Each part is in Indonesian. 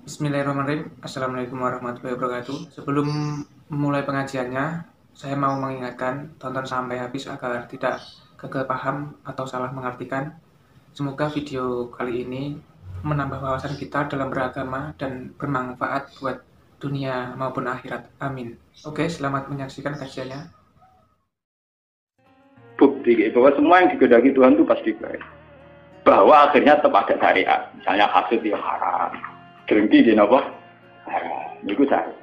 Bismillahirrahmanirrahim. Assalamualaikum warahmatullahi wabarakatuh. Sebelum memulai pengajiannya, saya mau mengingatkan tonton sampai habis agar tidak gagal paham atau salah mengartikan. Semoga video kali ini menambah wawasan kita dalam beragama dan bermanfaat buat dunia maupun akhirat. Amin. Oke, selamat menyaksikan kajiannya. Bukti bahwa semua yang digendaki Tuhan itu pasti baik. Bahwa akhirnya tetap ada syariat. Misalnya hasud yang haram. Drengki di apa? Haram. Itu saya.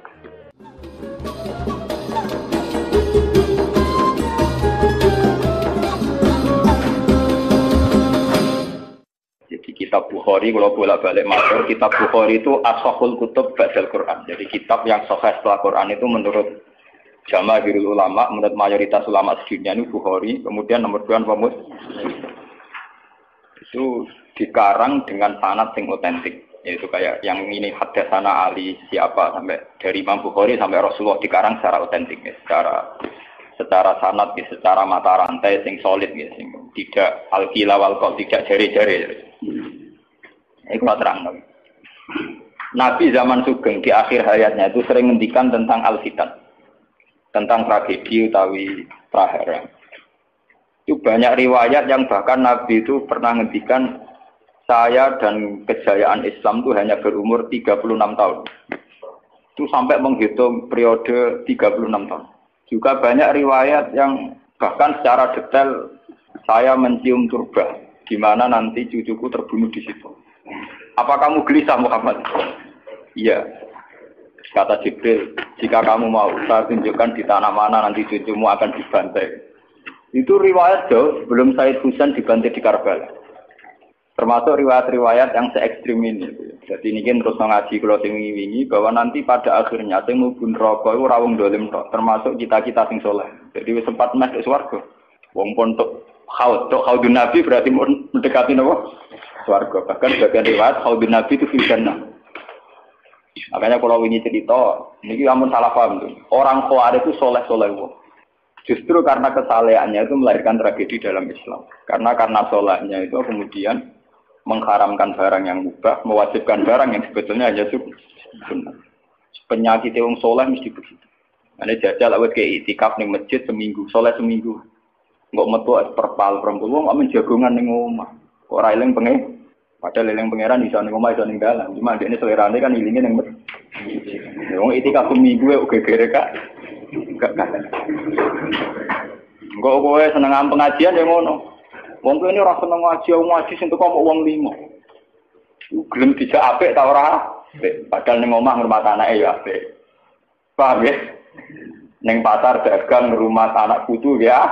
Jadi kitab Bukhari, kalau bolak-balik matur, kitab Bukhari itu ashahul kutub ba'dal Quran. Jadi kitab yang sahih setelah Quran itu menurut jamaahirul ulama, menurut mayoritas ulama sedunia ini Bukhari, kemudian nomor 2 Muslim. Itu dikarang dengan sanad yang otentik, yaitu kayak yang ini haddatsana Ali siapa sampai dari Imam Bukhari sampai Rasulullah dikarang secara otentik, ya, secara sanad, ya, secara mata rantai yang solid, ya, tidak al-qila wal qaul, tidak jari-jari. Ini kalau terang. Nabi zaman Sugeng di akhir hayatnya itu sering ngendikan tentang al-fitan, tentang tragedi utawi prahara. Itu banyak riwayat yang bahkan Nabi itu pernah ngendikan saya dan kejayaan Islam itu hanya berumur 36 tahun. Itu sampai menghitung periode 36 tahun. Juga banyak riwayat yang bahkan secara detail saya mencium turba di mana nanti cucuku terbunuh di situ. Apa kamu gelisah Muhammad? Iya. Kata Jibril, jika kamu mau saya tunjukkan di tanah mana nanti cucumu akan dibantai. Itu riwayat jauh sebelum Said Husain dibantai di Karbala. Termasuk riwayat-riwayat yang se-ekstrim ini. Jadi ini kan terus ngaji kalau wingi-wingi bahwa nanti pada akhirnya sing mlebu neraka iku rawung dolim tok, termasuk kita-kita sing saleh. Jadi wis sempat masuk swarga. Wong pontok haudun Nabi berarti mendekati napa? Swarga. Bahkan bagian riwayat haudun Nabi itu fil jannah. Makanya kalau wingi cerita, niki amun salah paham tuh. Orang Khawarij itu soleh-soleh wong. Justru karena kesalehannya itu melahirkan tragedi dalam Islam. Karena solehnya itu kemudian mengharamkan barang yang mubah, mewajibkan barang yang sebetulnya hanya sunnah. Penyakit yang soleh mesti begitu. Ada jajal awet kayak itikaf ning masjid seminggu, soleh seminggu. Enggak metu perpal perempuan, enggak menjagongan ning omah. Kok ora eling pengen? Padahal eling pangeran iso ning omah iso ning dalan. Cuma dekne selerane kan ilinge ning masjid. Wong itikaf seminggu kok gegere kak. Enggak. Enggak kowe seneng pengajian ya ngono. Wong kene ora seneng ngaji sing teko wong 5. Gelem dijak apik ta ora? Padahal ning omah ngurmat anake ya apik. Paham ya? Ning pasar dagang ngurmat anak putu ya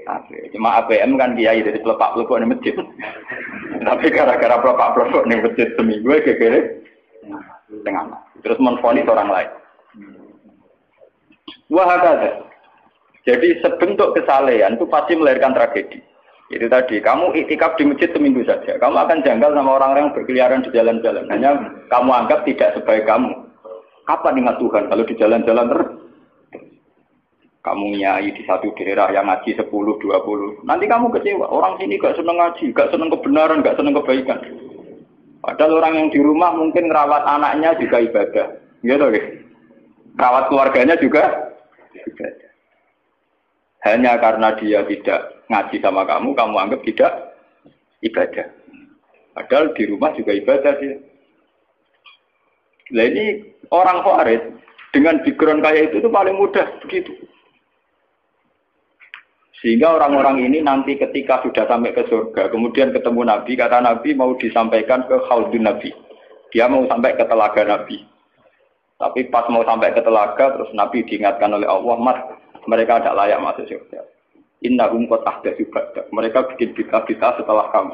apik. Cuma APM kan kiai dari pelepak-plepok ning masjid. Tapi gara-gara pelepak-plepok ning masjid seminggu gegere tengah. Terus menfonis orang lain. Wah ada. Jadi sebentuk kesalehan itu pasti melahirkan tragedi. Itu tadi, kamu iktikaf di masjid seminggu saja. Kamu akan janggal sama orang-orang yang berkeliaran di jalan-jalan. Hanya kamu anggap tidak sebaik kamu. Kapan ingat Tuhan kalau di jalan-jalan terus? Kamu nyai di satu daerah yang ngaji 10, 20. Nanti kamu kecewa. Orang sini gak seneng ngaji, gak seneng kebenaran, gak seneng kebaikan. Padahal orang yang di rumah mungkin ngerawat anaknya juga ibadah. Gitu kan? Rawat keluarganya juga ibadah. Hanya karena dia tidak ngaji sama kamu anggap tidak ibadah. Padahal di rumah juga ibadah sih. Nah ini orang Khawarij dengan background kayak itu paling mudah begitu. Sehingga orang-orang ini nanti ketika sudah sampai ke surga, kemudian ketemu Nabi, kata Nabi mau disampaikan ke Haudun Nabi. Dia mau sampai ke telaga Nabi. Tapi pas mau sampai ke telaga, terus Nabi diingatkan oleh Allah, Mas, mereka tidak layak masuk surga. Innahum qad ahdatsu ba'dak. Mereka bikin bid'ah setelah kamu.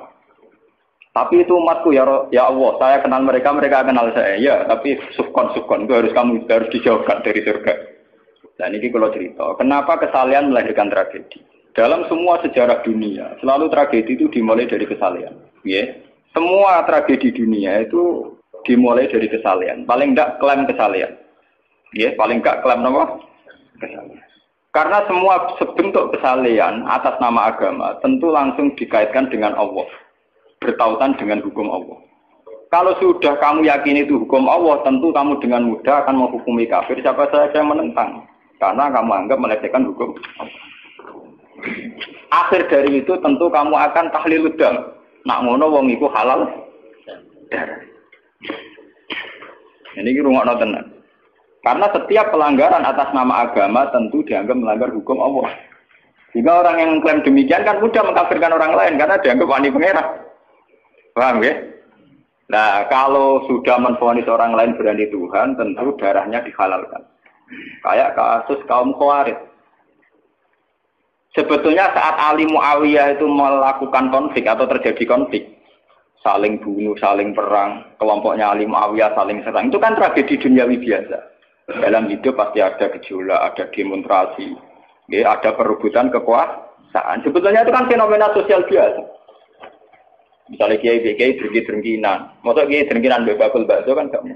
Tapi itu umatku ya Allah, saya kenal mereka, mereka kenal saya. Ya, tapi sukon itu harus dijauhkan dari surga. Dan ini kalau cerita, kenapa kesalehan melahirkan tragedi? Dalam semua sejarah dunia, selalu tragedi itu dimulai dari kesalehan. Ya. Semua tragedi dunia itu dimulai dari kesalehan. Paling enggak klaim kesalehan. Ya, paling enggak klaim apa? Kesalehan. Karena semua sebentuk kesalehan atas nama agama tentu langsung dikaitkan dengan Allah, bertautan dengan hukum Allah. Kalau sudah kamu yakini itu hukum Allah, tentu kamu dengan mudah akan menghukumi kafir siapa saja yang menentang. Karena kamu anggap melecehkan hukum Allah. Akhir dari itu tentu kamu akan tahlilud dam. Nak ngono wong iku halal darah. Ini rungokno tenan. Karena setiap pelanggaran atas nama agama tentu dianggap melanggar hukum Allah. Jika orang yang mengklaim demikian kan mudah mengkafirkan orang lain karena dianggap wani pangeran. Paham ya? Nah, kalau sudah menvonis orang lain berani Tuhan, tentu darahnya dihalalkan. Kayak kasus kaum Khawarij. Sebetulnya saat Ali Muawiyah itu melakukan konflik atau terjadi konflik, saling bunuh, saling perang, kelompoknya Ali Muawiyah saling serang, itu kan tragedi duniawi biasa. Dalam hidup pasti ada gejolak, ada demonstrasi, ya, ada perebutan kekuasaan. Sebetulnya itu kan fenomena sosial biasa. Misalnya kiai drengki-drengkinan, maksudnya kiai drengkinan bakul bakso kan gak mau.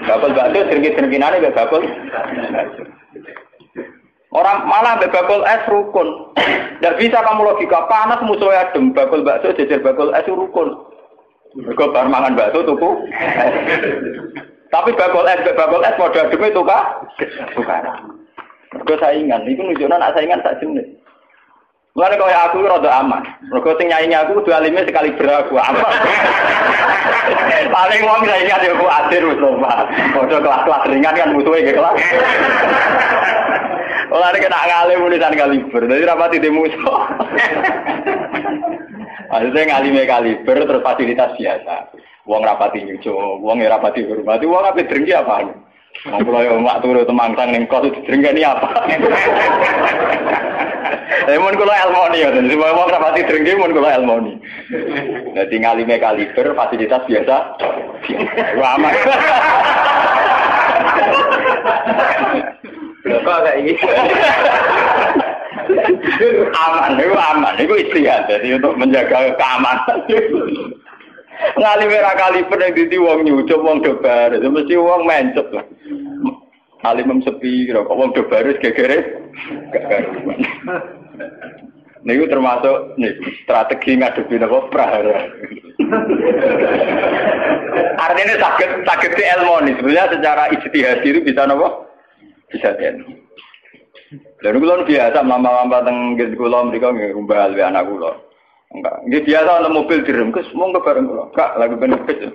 Bakul bakso drengki-drengkinan itu bakul. Orang malah bakul es rukun. Tidak bisa kamu logika panas musuhnya adem, bakul bakso jejer bakul es rukun. Mereka bar mangan bakso tuku. Tapi bakul es modal adem itu kah? Bukan. Mereka saingan, itu nunjukkan nak saingan tak jenis. Mulane kaya aku rada aman. Mergo sing nyaingi aku kudu alime sekali beraku aman. Paling wong saingi yo ku adir wis lho, Pak. Padha kelas-kelas ringan kan musuhe ge kelas. Ora nek nak ngalim tulisan kaliber. Dadi rapati di musuh. Maksudnya ngalime kaliber terus fasilitas biasa. Wong rapati nyucu, wong rapati hormati, wong ape drengki apa? Wong kula yo mak turu temangsang ning kos drengkeni apa? Mun kula elmoni ya, jadi wong rapati drengki mun kula elmoni. Dadi ngalime kaliber fasilitas biasa. Wah aman. Kok kayak ini? Aman, itu istihad. Jadi untuk menjaga keamanan. Ngalime ra kaliber yang dadi wong nyucup wong dobar, mesti wong mencep lah. Alim sepi, kok wong dobar wis gegere gak karuan. Niku termasuk strategi ngadepi napa prahara. Artinya sakit di ilmu nih, sebenarnya secara ijtihad itu bisa napa? Bisa ten. Lalu kulon biasa mama-mama teng kulon mereka ngumbal be anak kulon. Enggak, dia biasa ada mobil direm, kes mau ke bareng kulon. Kak lagi benefit.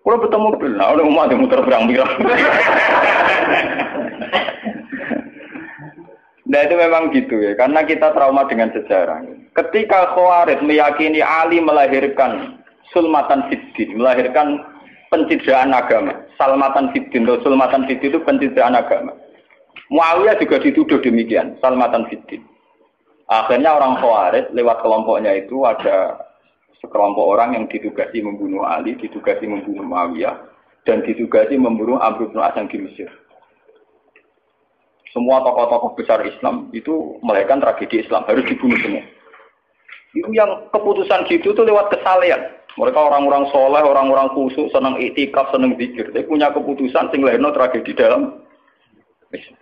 Kulon betul mobil, nah udah mau ada muter berang-berang. Nah itu memang gitu ya, karena kita trauma dengan sejarah. Ketika Khawarij meyakini Ali melahirkan sulmatan fiddin, melahirkan pencitraan agama. Salmatan fiddin, atau sulmatan fiddin itu pencitraan agama. Muawiyah juga dituduh demikian, salmatan fiddin. Akhirnya orang Khawarij lewat kelompoknya itu ada sekelompok orang yang ditugasi membunuh Ali, ditugasi membunuh Muawiyah, dan ditugasi membunuh Amr bin As di Mesir. Semua tokoh-tokoh besar Islam itu melahirkan tragedi Islam, harus dibunuh semua. Itu yang keputusan gitu tuh lewat kesalehan. Mereka orang-orang soleh, orang-orang khusyuk, senang iktikaf, senang zikir. Dia punya keputusan sing lahirno tragedi dalam Islam.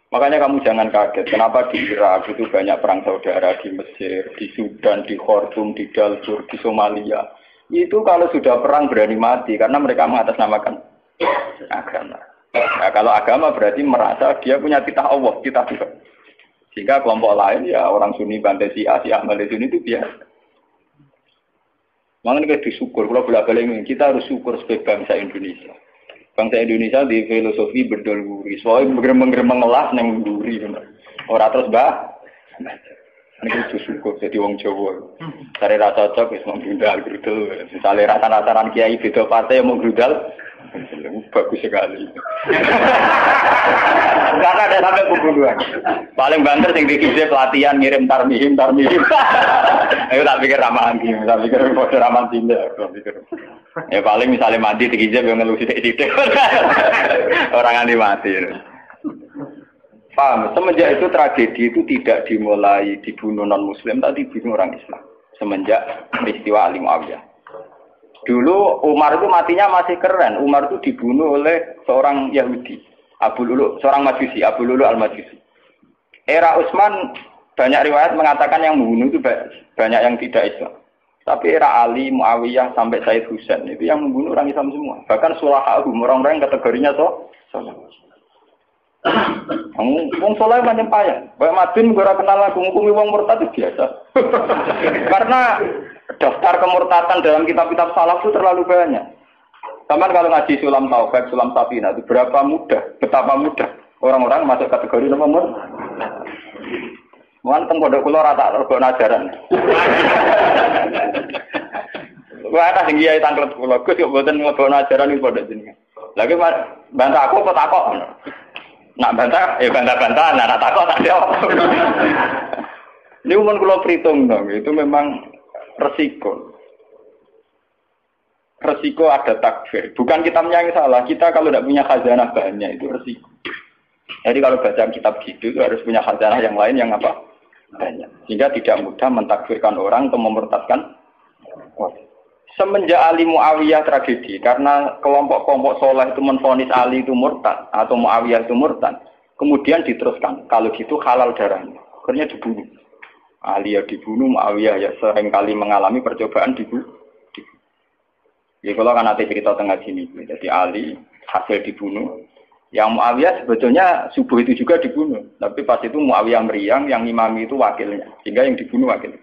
Makanya kamu jangan kaget, kenapa di Irak itu banyak perang saudara, di Mesir, di Sudan, di Khartoum, di Darfur, di Somalia. Itu kalau sudah perang berani mati, karena mereka mengatasnamakan agama. Nah, kalau agama berarti merasa dia punya titah Allah, titah Tuhan. Sehingga kelompok lain, ya orang Sunni, Bantai, Syiah, Ahmad Sunni itu biasa. Makanya kita disyukur, kalau bolak-balik kita harus syukur sebagai bangsa Indonesia. Bangsa Indonesia di filosofi berdol guri, soalnya bergeremeng-geremeng ngelas neng guri, orang terus ini itu syukur jadi wong Jawa. Cari rasa cocok, wis mau grudal. Misalnya rasa-rasaran kiai beda partai yang mau grudal, bagus sekali. Karena ada sampai pembunuhan. Paling banter sing dikisi pelatihan ngirim tarmihim. Ayo tak pikir ramahan gini, tak pikir kode ramahan tindak, tak pikir. Ya paling misalnya mati dikisi yang ngelusi titik. Orang anti mati. Paham? Semenjak itu tragedi itu tidak dimulai dibunuh non-Muslim, tapi dibunuh orang Islam. Semenjak peristiwa Ali Muawiyah. Dulu Umar itu matinya masih keren. Umar itu dibunuh oleh seorang Yahudi, Abu Lulu, seorang Majusi, Abu Lulu al-Majusi. Era Utsman banyak riwayat mengatakan yang membunuh itu banyak yang tidak Islam. Tapi era Ali, Muawiyah sampai Said Husain itu yang membunuh orang Islam semua. Bahkan sulahahum, orang-orang yang kategorinya soleh. Wong soleh macam payah. Kayak Madin gue kenal aku ngukumi wong murtad itu biasa. Karena daftar kemurtatan dalam kitab-kitab salaf itu terlalu banyak. Sama kalau ngaji Sulam Taufik, Sulam Safina itu betapa mudah orang-orang masuk kategori nomor. Mungkin teng pondok kula rata rego ajaran. Wah, ada sing kiai tanglet kula, Gus kok mboten nglebokno ajaran ing pondok jenengan. Lagi bantah aku apa takok? Nak bantah, bantah-bantah, nak takok tak jawab. Ini umum kula perhitung dong, itu memang resiko. Resiko ada takfir. Bukan kitabnya yang salah. Kita kalau tidak punya khazanah bahannya itu resiko. Jadi kalau baca kitab gitu itu harus punya khazanah yang lain yang apa? Banyak. Sehingga tidak mudah mentakfirkan orang atau memurtadkan. Semenjak Ali Muawiyah tragedi, karena kelompok-kelompok soleh itu menvonis Ali itu murtad atau Muawiyah itu murtad, kemudian diteruskan. Kalau gitu halal darahnya, akhirnya dibunuh. Ali ya dibunuh, Muawiyah ya seringkali mengalami percobaan dibunuh. Ya kalau kan nanti cerita tengah sini, jadi Ali hasil dibunuh. Yang Muawiyah sebetulnya subuh itu juga dibunuh, tapi pas itu Muawiyah meriang, yang imami itu wakilnya, sehingga yang dibunuh wakilnya.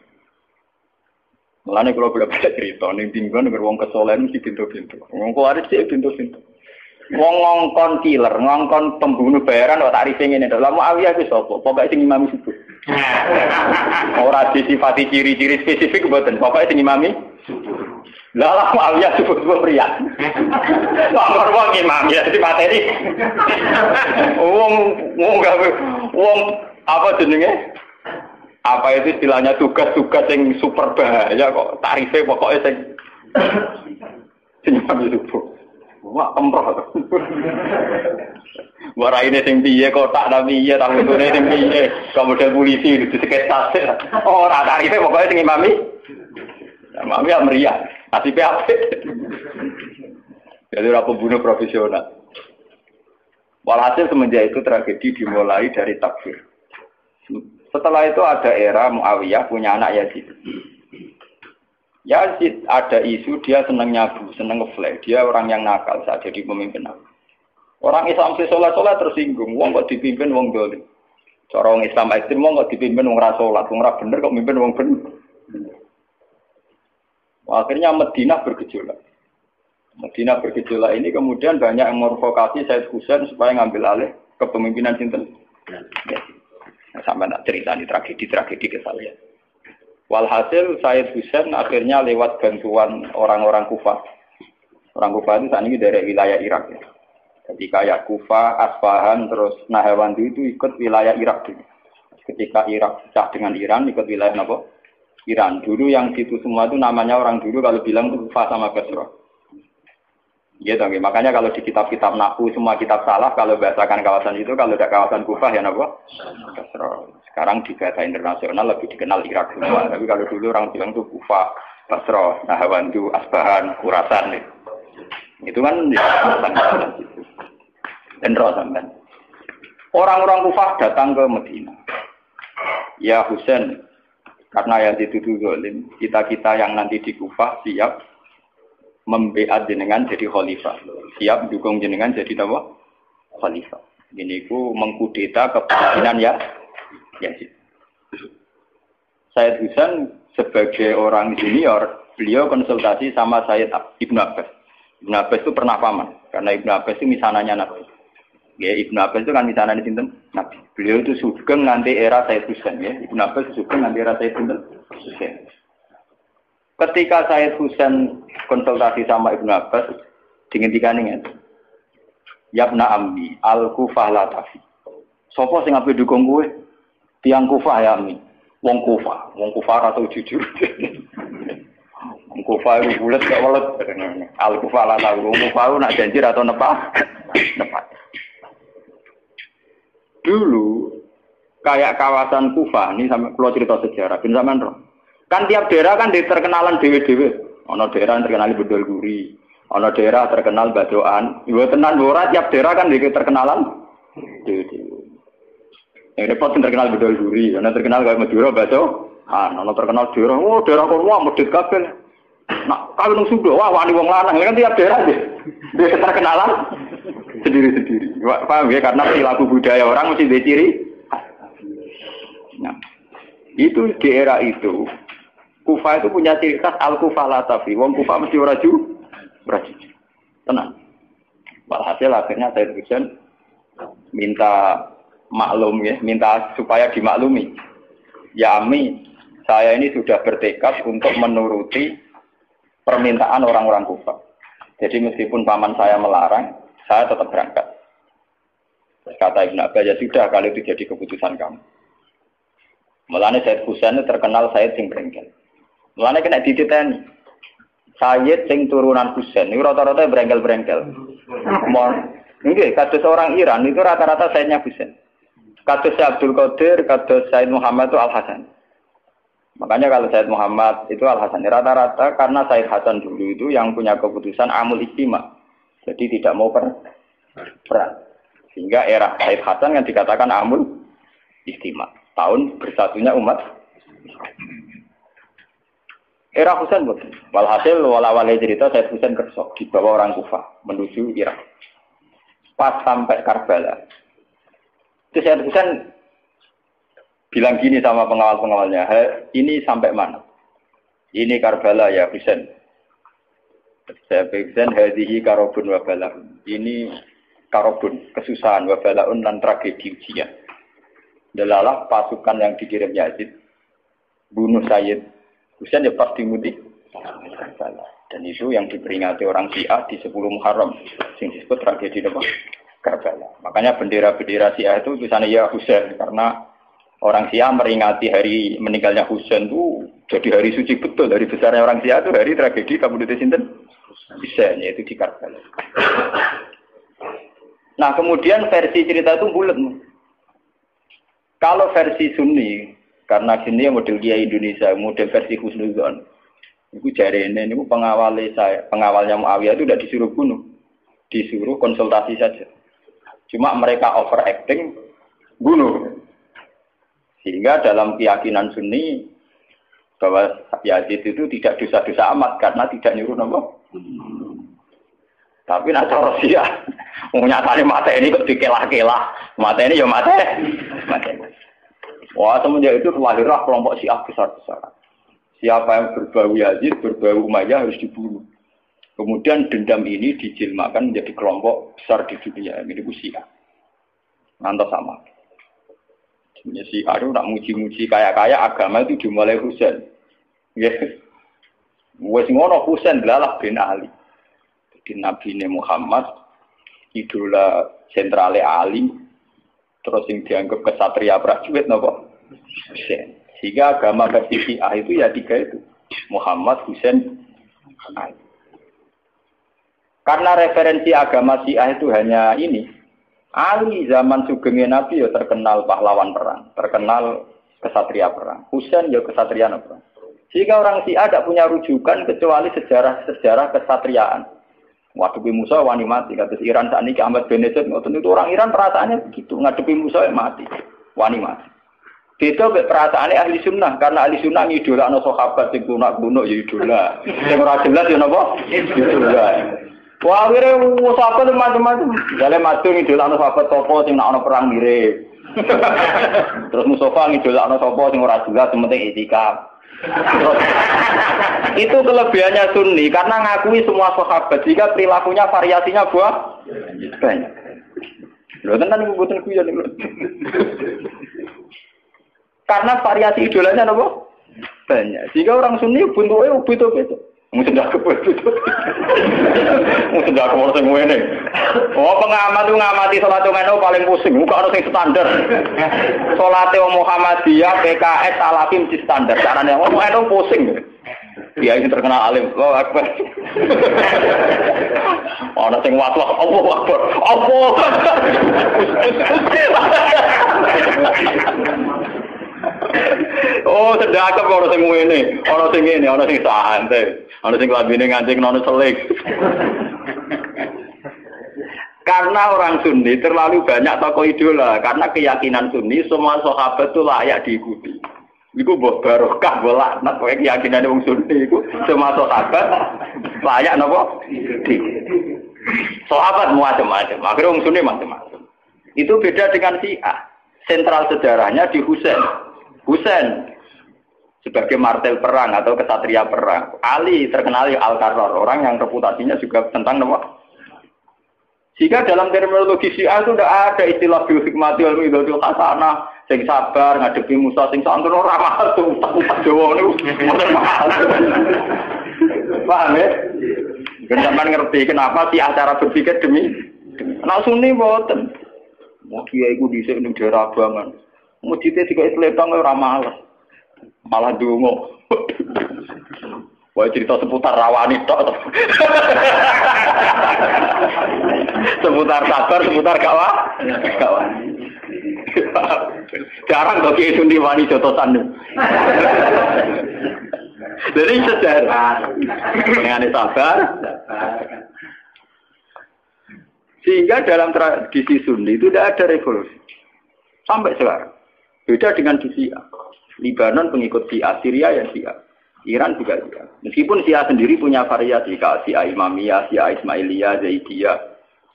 Mulane kalau boleh cerita, ning tinggon nek wong kesolen mesti pintu-pintu. Wong kuwaris sih pintu-pintu. Wong ngongkon killer, ngongkon pembunuh bayaran kok tarife ngene to. Lah Muawiyah ku sapa? Pokoke sing imami subuh. Ora disifati ciri-ciri spesifik mboten, pokoke sing imami subuh. Lah Muawiyah subuh pria. Wong imam ya di materi. Wong apa jenenge? Apa itu istilahnya tugas-tugas yang super bahaya kok tarifnya pokoknya sing subuh. Wah, emroh. Wara ini sing piye kotak ta piye ta mutune sing piye. Kemudian polisi diseketase. Ora tarifnya pokoknya sing imami. Imami ya meriah. Nasibe apik. Jadi ora pembunuh profesional. Walhasil semenjak itu tragedi dimulai dari takfir. Setelah itu ada era Muawiyah punya anak Yazid. Yazid ada isu dia senang nyabu, senang ngeflek. Dia orang yang nakal saat jadi pemimpin. Orang Islam sholat tersinggung. Wong kok dipimpin wong dolim. Cara orang Islam ekstrem wong kok dipimpin wong ra sholat, wong ra bener kok mimpin wong bener. Akhirnya Madinah bergejolak. Madinah bergejolak ini kemudian banyak yang mervokasi Said Husain supaya ngambil alih kepemimpinan sinten. Sampai nak cerita di tragedi ke saya. Walhasil Said Husain akhirnya lewat bantuan orang-orang Kufah. Orang Kufah itu saat ini dari wilayah Irak. Ya. Jadi kayak Kufah, Asfahan, terus Nahrawan itu ikut wilayah Irak dulu. Ketika Irak pecah dengan Iran, ikut wilayah apa? Iran. Dulu yang situ semua itu namanya orang dulu kalau bilang itu Kufah sama Basrah. Gitu, okay. Makanya kalau di kitab-kitab Nahwu semua kitab salaf kalau bahasakan kawasan itu kalau ada kawasan Kufah ya apa? Basrah. Sekarang di bahasa internasional lebih dikenal Irak semua. Tapi kalau dulu orang bilang itu Kufah, Basrah, Nahrawan, Asbahan, Khurasan. Itu kan di kawasan itu. Dan sampean. Orang-orang Kufah datang ke Madinah. Ya Husain, karena yang dituduh zalim, kita-kita yang nanti di Kufah siap membeat jenengan jadi khalifah. Siap dukung jenengan jadi apa? Khalifah. Ini ku mengkudeta kepemimpinan ya. Said Husain sebagai orang senior, beliau konsultasi sama Said Ibnu Abbas. Ibnu Abbas itu pernah paman, karena Ibnu Abbas itu misananya Nabi. Ya, Ibnu Abbas itu kan misananya sinten? Nabi. Beliau itu sugeng nanti era Said Husain ya. Ibnu Abbas sugeng nanti era Said Husain. Ketika Said Husain konsultasi sama Ibnu Abbas, dihentikan ini. Yabna ammi al-Kufah la tafi. Sopo sing ape dukung kowe? Tiang Kufah ya ammi. Wong Kufah ora tau jujur. Wong Kufah iku bulet gak welet. Al-Kufah la tafi. Wong Kufah nak janji atau nepat. Dulu kayak kawasan Kufah ini sampai kalau cerita sejarah, bin sampean roh. Kan tiap daerah kan terkenalan dewe-dewe. Ono daerah yang terkenal Bedol Guri, ono daerah terkenal Badoan. Ibu tenan ora tiap daerah kan terkenalan dewe-dewe. Yang repot terkenal Bedol Guri, ono terkenal kayak Madura Bado. Ana terkenal daerah, daerah kono medhit kabeh. Nak kawin nang Sunda, wah wani wong lanang, kan tiap daerah dia keterkenalan sendiri-sendiri. Paham ya? Karena perilaku budaya orang mesti ada ciri. Nah, itu di era itu, Kufa itu punya ciri khas al-Kufa latafi. Wong Kufa mesti ora ju, tenang. Walhasil akhirnya saya Husain minta maklum ya, minta supaya dimaklumi. Ya Ami, saya ini sudah bertekad untuk menuruti permintaan orang-orang Kufa. Jadi meskipun paman saya melarang, saya tetap berangkat. Kata Ibn Abbas, ya sudah, kalau itu jadi keputusan kamu. Mulanya Said Husain terkenal Said sing brengkel. Mulanya kena dititeni. Said sing turunan Husain, ini rata-rata brengkel-brengkel. Ini kados orang Iran, itu rata-rata Saidnya Husain. Kados Abdul Qadir, kados Said Muhammad itu Al-Hasan. Makanya kalau Said Muhammad itu Al-Hasan, rata-rata karena Said Hasan dulu itu yang punya keputusan amul istima. Jadi tidak mau perang. Sehingga era Said Hasan yang dikatakan amul istima. Tahun bersatunya umat. Era Husain betul. Walhasil wala-wala cerita Said Husain kersok dibawa orang Kufa menuju Irak. Pas sampai Karbala. Itu Said Husain bilang gini sama pengawal-pengawalnya, ini sampai mana? Ini Karbala ya Husain. Saya Husain, hadihi karobun wa balaun. Ini karobun, kesusahan wa balaun dan tragedi ujian. Delalah pasukan yang dikirim Yazid bunuh Sayyid Husain ya pasti mudik. Dan itu yang diperingati orang Syiah di 10 Muharram, yang disebut tragedi Karbala. Makanya bendera-bendera Syiah itu tulisannya ya Husain, karena orang Syiah meringati hari meninggalnya Husain itu jadi hari suci betul. Dari besarnya orang Syiah itu hari tragedi Kabupaten Sinten Husain, yaitu di Karbala. Nah kemudian versi cerita itu bulat. Kalau versi Sunni, karena sini model Kiai Indonesia, model versi Husnudzon, itu jari ini pengawalnya Muawiyah itu tidak disuruh bunuh, disuruh konsultasi saja. Cuma mereka overacting bunuh. Sehingga dalam keyakinan Sunni bahwa Yazid itu tidak dosa-dosa amat karena tidak nyuruh nopo. Tapi nak cara Syiah, nyatane mata ini kok dikelah-kelah, mata ini ya mata. Wah semenjak itu lahirlah kelompok Syiah besar-besaran. Siapa yang berbau Yazid, berbau Umayyah harus dibunuh. Kemudian dendam ini dijilmakan menjadi kelompok besar di dunia. Ini itu Syiah. Ngantos sama. Sebenarnya Syiah itu nak muji-muji kaya-kaya agama itu dimulai Husain. Yes. Wes ngono Husain belalah bin Ali. Jadi Nabi Muhammad idola sentrale Ali. Terus yang dianggap kesatria prajurit napa? Husain. Sehingga agama versi Syiah itu ya 3 itu. Muhammad, Husain, Ali. Karena referensi agama Syiah itu hanya ini. Ali zaman sugenge Nabi ya terkenal pahlawan perang, terkenal kesatria perang. Husain ya kesatria perang. Sehingga orang Syiah tidak punya rujukan kecuali sejarah kesatriaan. Ngadepi Musa wani mati. Kata Iran saat ini Ahmad Benedek ngoten itu orang Iran perasaannya begitu. Ngadepi Musa mati, wani mati. Beda perasaannya ahli sunnah karena ahli sunnah ngidolakno sahabat sing kuno-kuno ya idola. Sing ora jelas ya napa? Idola. Wah, akhirnya sahabat macam-macam. Dalam madu ngidolakno sahabat topo sing nak ana perang mirip. Terus Mustafa ngidolakno topo sing ora jelas penting itikaf. Itu kelebihannya Sunni karena ngakui semua sahabat jika perilakunya variasinya banyak. Lho tenan iku mboten kuyon niku. Karena variasi idolanya napa? Banyak. Jika orang Sunni bentuke beda-beda. Mungkin tidak kebetulan. Mungkin tidak kebetulan semua ini. Oh pengamat itu ngamati sholat umeno paling pusing. Bukan harus yang standar. Sholat Muhammadiyah, PKS, Salafim di standar. Caranya umeno pusing. Dia ini terkenal alim. Loh akbar. Orang yang watwah. Allah akbar. Allah. Oh, sedekap ora sing ngene, ana sing ngene, ana sing santai, ana sing lambene ngancing nono selik. Karena orang Sunni terlalu banyak tokoh idola, karena keyakinan Sunni semua sahabat itu layak diikuti. Iku mbok barokah mbok laknat kowe keyakinane wong Sunni iku termasuk sahabat layak napa? Sahabat macam-macam, akhirnya wong Sunni macam-macam. Itu beda dengan Syiah. Sentral sejarahnya di Husain. Husain sebagai martel perang atau kesatria perang. Ali terkenal Al-Qarrar, orang yang reputasinya juga tentang napa? Jika dalam terminologi Syiah itu tidak ada istilah bihikmati wal mau'izatil hasanah, sing sabar ngadepi musuh sing santun ora mahal tuh utang Jawa niku mboten mahal. Paham ya? Sampeyan ngerti kenapa sih acara berpikir demi nek Sunni mboten. Mau kiai iku dhisik ning daerah Abangan. Mujite dikai sletong ora malas. Malah ndonga. Wah cerita seputar rawani tok. Seputar sabar, seputar kawan. Jarang kok kiai Sunni wani jotosan. Dari sejarah dengan sabar. Sehingga dalam tradisi Sunni itu tidak ada revolusi. Sampai sekarang. Beda dengan di Syiah. Libanon pengikut Syiah, Syria ya Syiah. Iran juga Syiah. Meskipun Syiah sendiri punya variasi, kayak Syiah Imamiyah, Syiah Ismailiyah, Zaidiyah,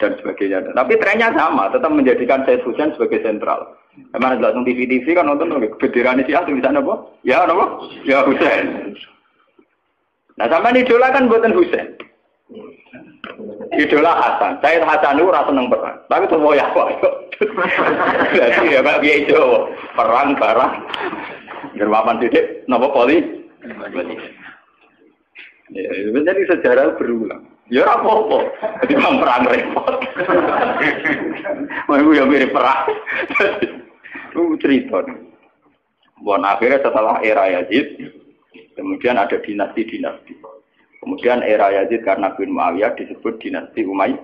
dan sebagainya. Tapi trennya sama, tetap menjadikan Said Husain sebagai sentral. Emang langsung TV kan nonton benderane Syiah tulisannya apa? Ya apa? Ya Husain. Nah sama idola kan buatan Husain. Idola Hasan. Said Hasan itu rasa seneng perang. Tapi semua ya kok. Jadi ya Pak Kiai Jawa perang barang. Gerwapan titik, napa poli? Ya, jadi sejarah berulang. Ya apa-apa. Jadi perang repot. Mau ya mirip perang. Itu cerita. Bon akhirnya setelah era Yazid, kemudian ada dinasti-dinasti. Kemudian era Yazid karena bin Muawiyah disebut dinasti Umayyah.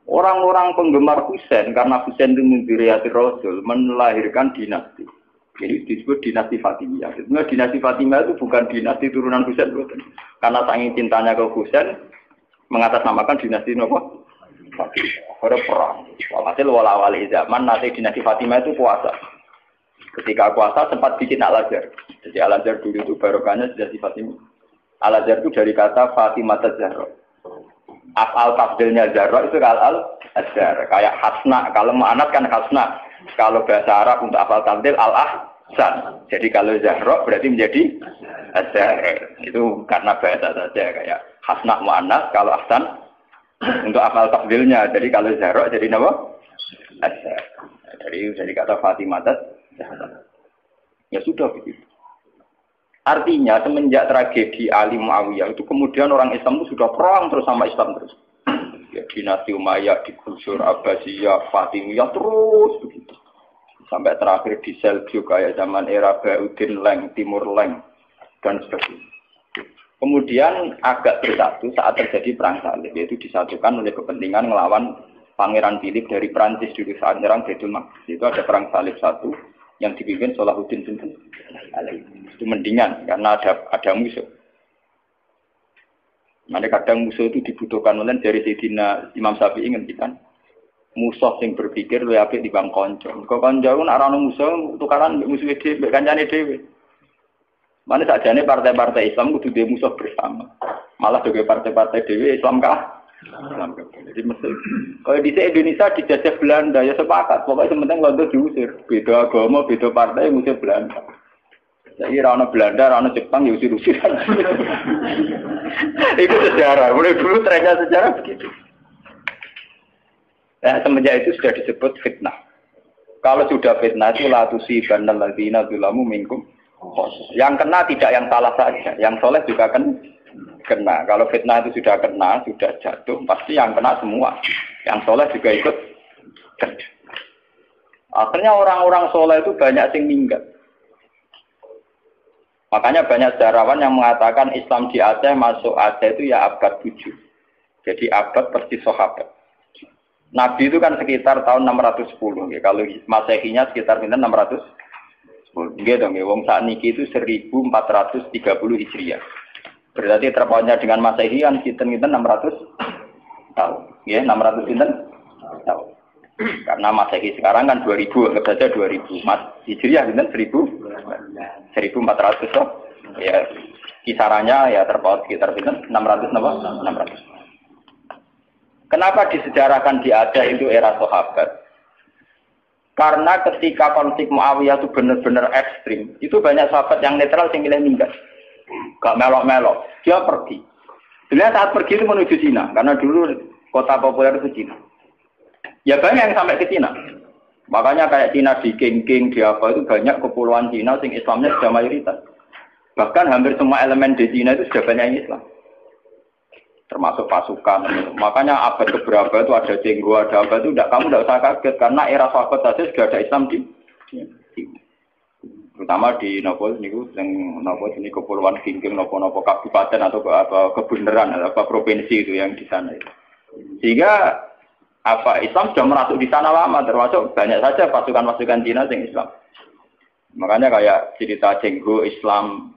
Orang-orang penggemar Husain karena Husain itu mendiriati Rasul melahirkan dinasti. Jadi disebut dinasti Fatimiyah. Sebenarnya dinasti Fatimiyah itu bukan dinasti turunan Husain, bukan. Karena saking cintanya ke Husain mengatasnamakan dinasti apa? Fatimiyah. Ada perang. Hasil wala-wali zaman nanti dinasti Fatimiyah itu puasa. Ketika puasa sempat bikin Al-Azhar. Jadi Al-Azhar dulu itu barokahnya dinasti Fatimiyah. Al-Azhar itu dari kata Fatimah Zahra. Af'al tafdilnya Zahra itu Al-Azhar. Kayak Hasna. Kalau mu'anat kan Hasna. Kalau bahasa Arab untuk af'al tafdil Al-Ahsan. Jadi kalau Zahra berarti menjadi Azhar. Itu karena bahasa saja. Kayak Hasna mu'anat. Kalau Ahsan untuk af'al tafdilnya. Jadi kalau Zahra jadi apa? Azhar. Dari kata Fatimah Zahra. Ya sudah begitu. Artinya semenjak tragedi Ali Muawiyah itu kemudian orang Islam itu sudah perang terus sama Islam terus. Ya, dinasti Umayyah digusur, Abbasiyah, Fatimiyah terus begitu. Sampai terakhir di Seljuk kayak zaman era Bauddin Leng, Timur Leng dan sebagainya. Kemudian agak bersatu saat terjadi perang salib, yaitu disatukan oleh kepentingan melawan Pangeran Philip dari Prancis dulu saat menyerang Baitul Maqdis. Itu ada perang salib satu yang dipimpin Salahuddin itu mendingan karena ada musuh. Nanti kadang musuh itu dibutuhkan oleh dari Sayyidina Imam Syafi'i ngendikan musuh yang berpikir lebih apik di bang konco. Kok konco pun arah musuh tukaran musuh dhewe, kancane dhewe. Mana sajane partai-partai Islam kudu dhewe musuh bersama. Malah juga partai-partai dhewe Islam kah? Islam kah. Jadi mesti kalau di Indonesia dijajah Belanda ya sepakat. Pokoknya sementing Londo diusir. Beda agama, beda partai musuh Belanda. Jadi rana Belanda, rana Jepang ya usir-usir. Itu sejarah. Mulai dulu trennya sejarah begitu. Nah, semenjak itu sudah disebut fitnah. Kalau sudah fitnah itu la tusibanal ladzina dzalamu minkum. Yang kena tidak yang salah saja, yang soleh juga kena. Kalau fitnah itu sudah kena, sudah jatuh, pasti yang kena semua. Yang soleh juga ikut. Akhirnya orang-orang soleh itu banyak yang minggat. Makanya banyak sejarawan yang mengatakan Islam di Aceh masuk Aceh itu ya abad 7. Jadi abad persis sahabat. Nabi itu kan sekitar tahun 610. Ya. Kalau Masehinya sekitar 610. Gitu dong, wong saat niki itu 1430 Hijriah. Berarti terpautnya dengan Masehi kan kita 600 tahun. Ya, 600 tahun. Karena Masehi sekarang kan 2000, anggap saja 2000. Mas Hijriah kan 1400 so. Ya kisarannya ya terpaut sekitar 600 napa? 600. Kenapa disejarahkan di Aceh itu era sahabat? Karena ketika konflik Muawiyah itu benar-benar ekstrim, itu banyak sahabat yang netral yang milih minggat. Gak melok-melok, dia pergi. Sebenarnya saat pergi itu menuju Cina, karena dulu kota populer itu Cina. Ya banyak yang sampai ke Cina. Makanya kayak Cina di King di apa itu banyak kepulauan Cina sing Islamnya sudah mayoritas. Bahkan hampir semua elemen di Cina itu sudah banyak yang Islam. Termasuk pasukan. Makanya abad keberapa itu ada Cenggu, ada apa itu kamu tidak usah kaget karena era sahabat saja sudah ada Islam di terutama di Nopo niku yang Nopo ini kepulauan King Nopo kabupaten atau apa kebenaran atau apa provinsi itu yang di sana itu. Sehingga apa Islam sudah merasuk di sana lama, termasuk banyak saja pasukan-pasukan Cina yang Islam. Makanya kayak cerita Cenggu Islam,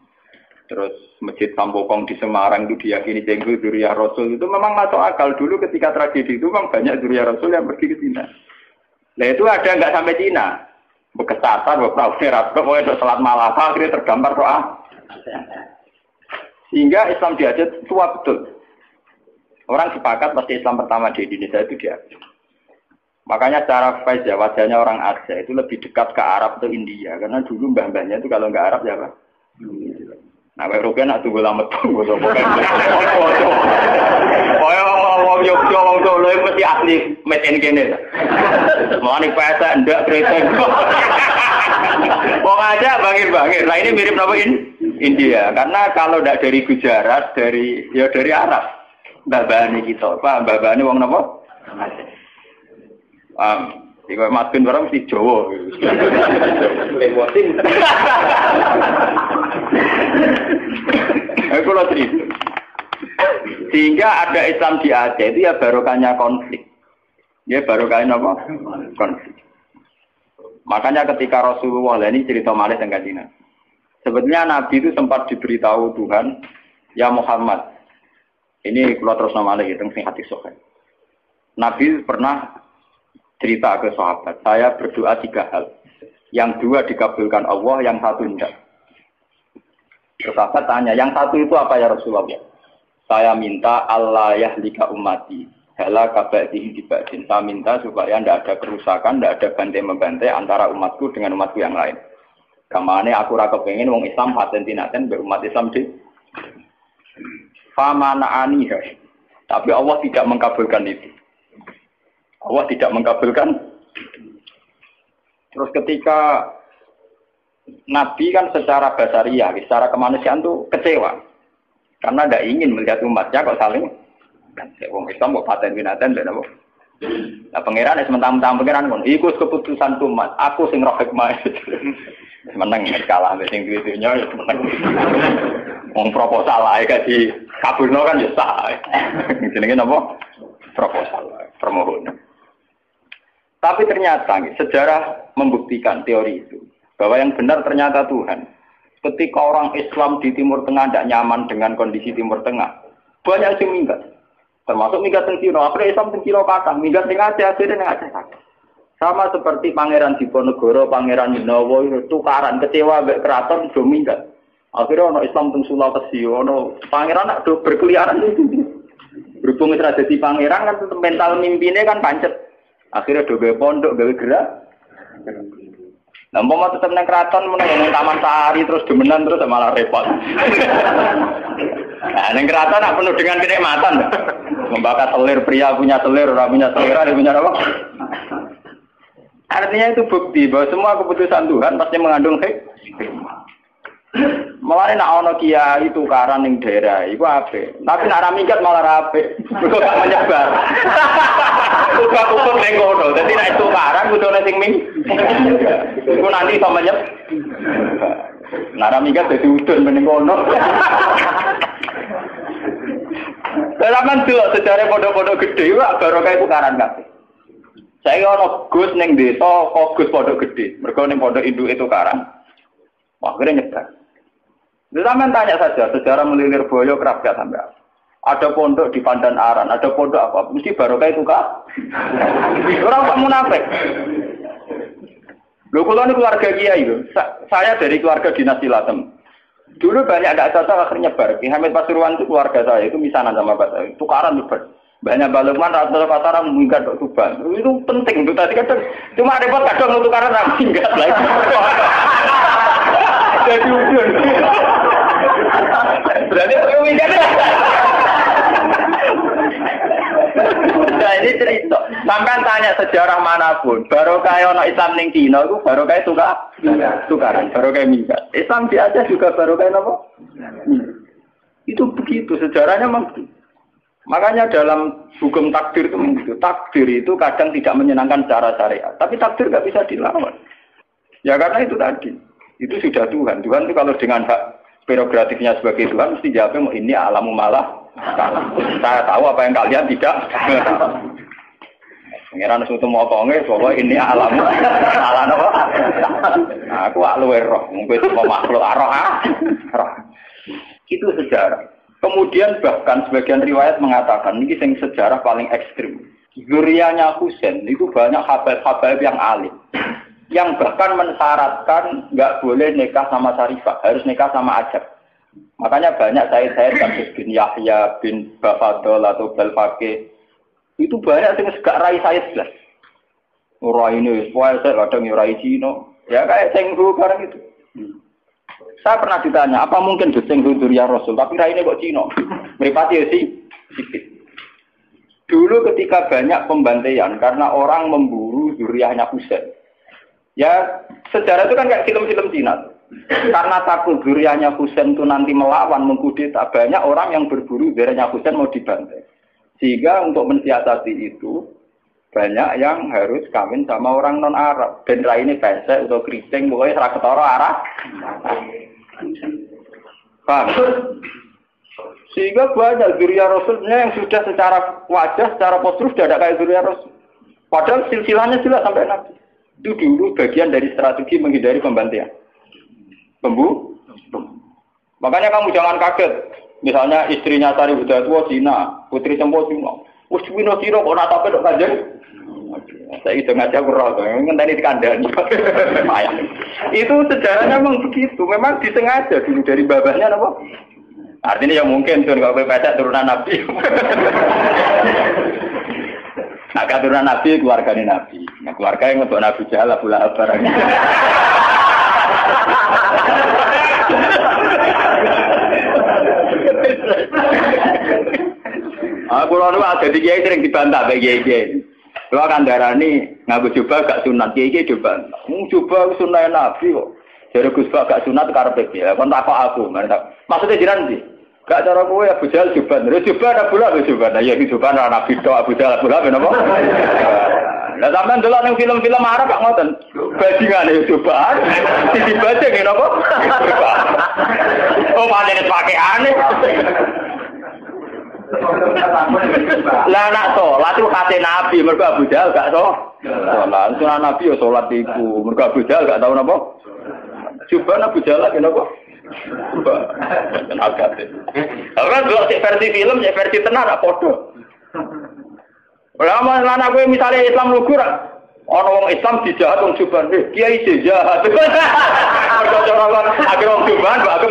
terus Masjid Sampokong di Semarang itu diyakini Cenggu Dzurriyyah Rasul itu memang masuk akal. Dulu ketika tragedi itu memang banyak Dzurriyyah Rasul yang pergi ke Cina. Nah itu ada nggak sampai Cina, bekas Tatar, beberapa Arab, pokoknya sholat malam akhirnya tergambar doa. Sehingga Islam di Aceh tua betul. Orang sepakat pasti Islam pertama di Indonesia itu dia. Makanya secara face ya wajahnya orang Aceh itu lebih dekat ke Arab atau India karena dulu mbah-mbahnya itu kalau nggak Arab ya apa? Nah, Eropa nak tunggu lama tunggu sopo kan. Wong Yogyakarta wong Solo mesti asli made in kene. Mulane pesa ndak kreteng. Wong aja bangir-bangir. Nah ini mirip napa India karena kalau ndak dari Gujarat dari Arab. Mbah-mbahane kita, Pak, mbah-mbahane wong napa? Iku Mas Bin barang mesti Jawa. Lemotin. Aku lo cerita. Sehingga ada Islam di Aceh itu ya barokahnya konflik. Ya barokahnya apa? Konflik. Makanya ketika Rasulullah ini cerita malih tentang Cina. Sebetulnya Nabi itu sempat diberitahu Tuhan, ya Muhammad. Ini kalau terus nama lagi tentang hati sokan. Nabi pernah cerita ke sahabat, saya berdoa 3 hal. Yang 2 dikabulkan Allah, yang 1 tidak. Sahabat tanya, yang 1 itu apa ya Rasulullah? Saya minta Allah yahlika ummati. Hala kabadihi dibadin. Saya minta supaya tidak ada kerusakan, tidak ada bantai-membantai antara umatku dengan umatku yang lain. Kamane aku rasa pengen wong Islam paten-tinaten berumat Islam di Famanaaniha. Tapi Allah tidak mengkabulkan itu. Allah tidak mengkabulkan. Terus ketika Nabi kan secara basariah, secara kemanusiaan tuh kecewa. Karena tidak ingin melihat umatnya kok saling wong Islam kok paten binaten dan apa. Nah pangeran sementara pangeran pun ikut keputusan umat. Aku sing roh hikmah. Menang kalah sing duwe-dunya ya menang. Wong proposal ae di kabulno kan ya sah. Jenenge napa? Proposal, permohonan. Tapi ternyata sejarah membuktikan teori itu bahwa yang benar ternyata Tuhan. Ketika orang Islam di Timur Tengah tidak nyaman dengan kondisi Timur Tengah, banyak yang minggat. Termasuk minggat teng Cina, akhirnya Islam teng Cina kathah, minggat teng Aceh akhirnya teng Aceh kathah. Sama seperti Pangeran Diponegoro, Pangeran Dinowo tukaran kecewa mbek keraton do minggat. Akhirnya ono Islam teng Sulawesi, ono pangeran nak do berkeliaran itu. Berhubung wis dadi pangeran kan mental mimpine kan pancet. Akhirnya do gawe pondok, gawe gerak. Lah umpama tetep nang keraton meneng Taman Sari terus demenan terus malah repot. Nah, nang keraton nak penuh dengan kenikmatan. Membakar selir, pria punya selir, orang punya selera, dia punya apa? Artinya itu bukti bahwa semua keputusan Tuhan pasti mengandung hikmah. Malah nak ono kiai tukaran ning daerah iku apik. Tapi nak ra minggat malah ra apik. Mergo gak menyebar. Kumpul ning kono. Dadi nek tukaran kudune sing ming. Iku nanti iso menyep. Nak ra minggat dadi udun ning kono. Dalam delok sejarah pondok-pondok gede iku barokah tukaran kabeh. Saya ono Gus ning desa kok Gus pondok gede. Mergo ning pondok induk itu tukaran. Wah, akhirnya nyebar. Zaman tanya saja, sejarah melilir boyo kerap gak sampai apa. Ada pondok di Pandan Aran, ada pondok apa, mesti barokah itu kak. Orang kok munafik. Lho kula ini keluarga kiai lho. Saya dari keluarga dinasti Latem. Dulu banyak ada cocok akhirnya nyebar. Ki Hamid Pasuruan itu keluarga saya, itu misanan sama Pak saya. Tukaran nyebar. Banyak balukman rata-rata pasaran minggat kok Tuban. Itu penting itu tadi kadang cuma repot kadang tukaran ra minggat lagi. Jadi ujung. Berarti minggat. Nah ini cerita. Sampai tanya sejarah manapun, barokah ono Islam ning Cina itu barokah tukaran, barokah minggat. Islam di Aceh juga barokah apa? Itu begitu sejarahnya memang. Makanya dalam hukum takdir itu begitu. Takdir itu kadang tidak menyenangkan secara syariat, tapi takdir nggak bisa dilawan. Ya karena itu tadi. Itu sudah Tuhan. Tuhan itu kalau dengan hak prerogatifnya sebagai Tuhan mesti jawabnya ini alamu malah. Saya tahu apa yang kalian tidak. Pengiran suatu motonge bahwa ini alam apa? Aku luwe roh, mungkin semua makhluk roh. Itu sejarah. Kemudian bahkan sebagian riwayat mengatakan ini yang sejarah paling ekstrim. Zuriyahnya Husain itu banyak habaib yang alim, yang bahkan mensyaratkan nggak boleh nikah sama Sarifah, harus nikah sama Ajab. Makanya banyak saya kasus bin Yahya bin Bafadol atau Belfake itu banyak yang segak rai saya jelas. Rai ini, saya kadang rai Cino, ya kayak Cenghu barang itu. Saya pernah ditanya, apa mungkin Cenghu Durya Rasul, tapi rai ini kok Cino? Meripati ya sih, sipit. Dulu ketika banyak pembantaian karena orang memburu Duriyahnya Husain. Ya sejarah itu kan kayak film-film Cina. Karena takut Duriyahnya Husain itu nanti melawan, mengkudeta, banyak orang yang berburu Duriyahnya Husain mau dibantai. Sehingga untuk mensiasati itu banyak yang harus kawin sama orang non Arab. Dan rai ini pesek atau keriting, pokoknya serah ketara arah. Paham? Sehingga banyak Duriyah Rasulnya yang sudah secara wajah, secara postur sudah ada kayak Duriyah Rasul. Padahal silsilahnya jelas sampai Nabi. Itu dulu bagian dari strategi menghindari pembantaian. Makanya kamu jangan kaget. Misalnya istrinya Sari Budatua Cina, putri Sempo Cina. Wes Cina Cina kok nak tapi dok kanjeng. Saya itu ngajak kurang, ngenteni dikandani. Itu sejarahnya memang begitu. Memang disengaja dulu dari babahnya apa? Artinya ya mungkin tuh kalau pesek turunan Nabi. Nah, keturunan Nabi keluarganya Nabi. Nah, keluarga yang untuk Nabi Jahal Abu Lahab barang. Aku lalu ada di kiai sering dibantah baik kiai. Kalau akan darani ngaku coba gak sunat kiai coba. Coba sunat Nabi kok. Jadi Gus Bak gak sunat karpet ya. Kon tak aku. Maksudnya jiran sih. Gak cara kowe Abu Jahal juban. Juban Abu Lahab juban. Ya iki juban ora Nabi tok Abu Jahal Abu Lahab napa? Lah sampean delok ning film-film Arab kok ngoten. Bajingane juban. Sisi bajing napa? Oh manene pakaiane. Lah nak salat itu kate Nabi mergo Abu Jahal gak salat. Sunah Nabi yo salat iku. Mergo Abu Jahal gak tau napa? Juban Abu Jahal napa? Agak deh. Karena dulu versi film, versi tenar apa podo. Lama anak gue misalnya Islam lugur, orang Islam dijahat orang Juban, kiai dijahat. Orang akhir orang Juban, akhir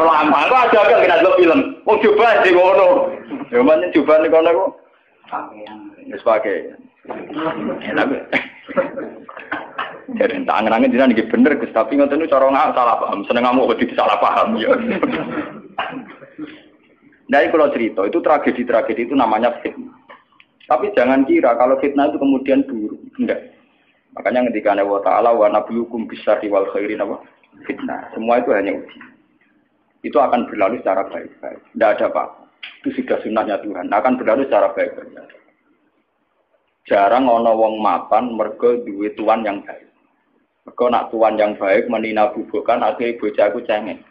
lama. Aku agak kena dulu film, orang Juban di kono. Gimana Juban di kono kok? Sebagai. Jadi tangan-tangan jiran iki bener Gus, tapi ngoten niku cara salah paham, seneng ngamuk kok salah paham ya. Nah, kalau cerita itu tragedi-tragedi itu namanya fitnah. Tapi jangan kira kalau fitnah itu kemudian buruk, enggak. Makanya ketika Allah Ta'ala wa nabluukum bisyarri wal khairi fitnah. Semua itu hanya uji. Itu akan berlalu secara baik-baik. Tidak ada apa-apa. Itu sudah sunnahnya Tuhan. Akan berlalu secara baik-baik. Jarang ana wong mapan mergo duwe tuan yang baik. Mergo nak tuan yang baik menina bubukan akhirnya bocahku cengeng.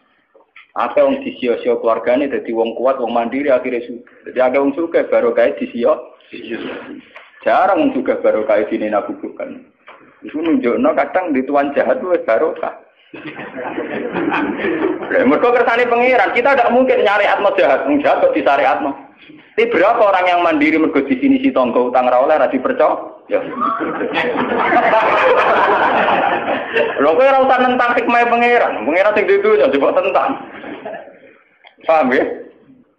Akeh wong disio-sio keluargane dadi wong kuat, wong mandiri akhirnya sugih. Dadi akeh wong sugih baru kae disio. Jarang wong sugih baru kae dinina bubukan. Iku nunjukno kadang di tuan jahat wis barokah. Mergo kersane pangeran, kita tidak mungkin nyari atmo jahat, jahat kok disariatno. Tapi berapa orang yang mandiri mergo di sini si tonggo utang ra oleh ra dipercaya? Ya. Lho kowe ora usah nentang hikmah pangeran. Pangeran sing dudu coba tentang. Paham ya?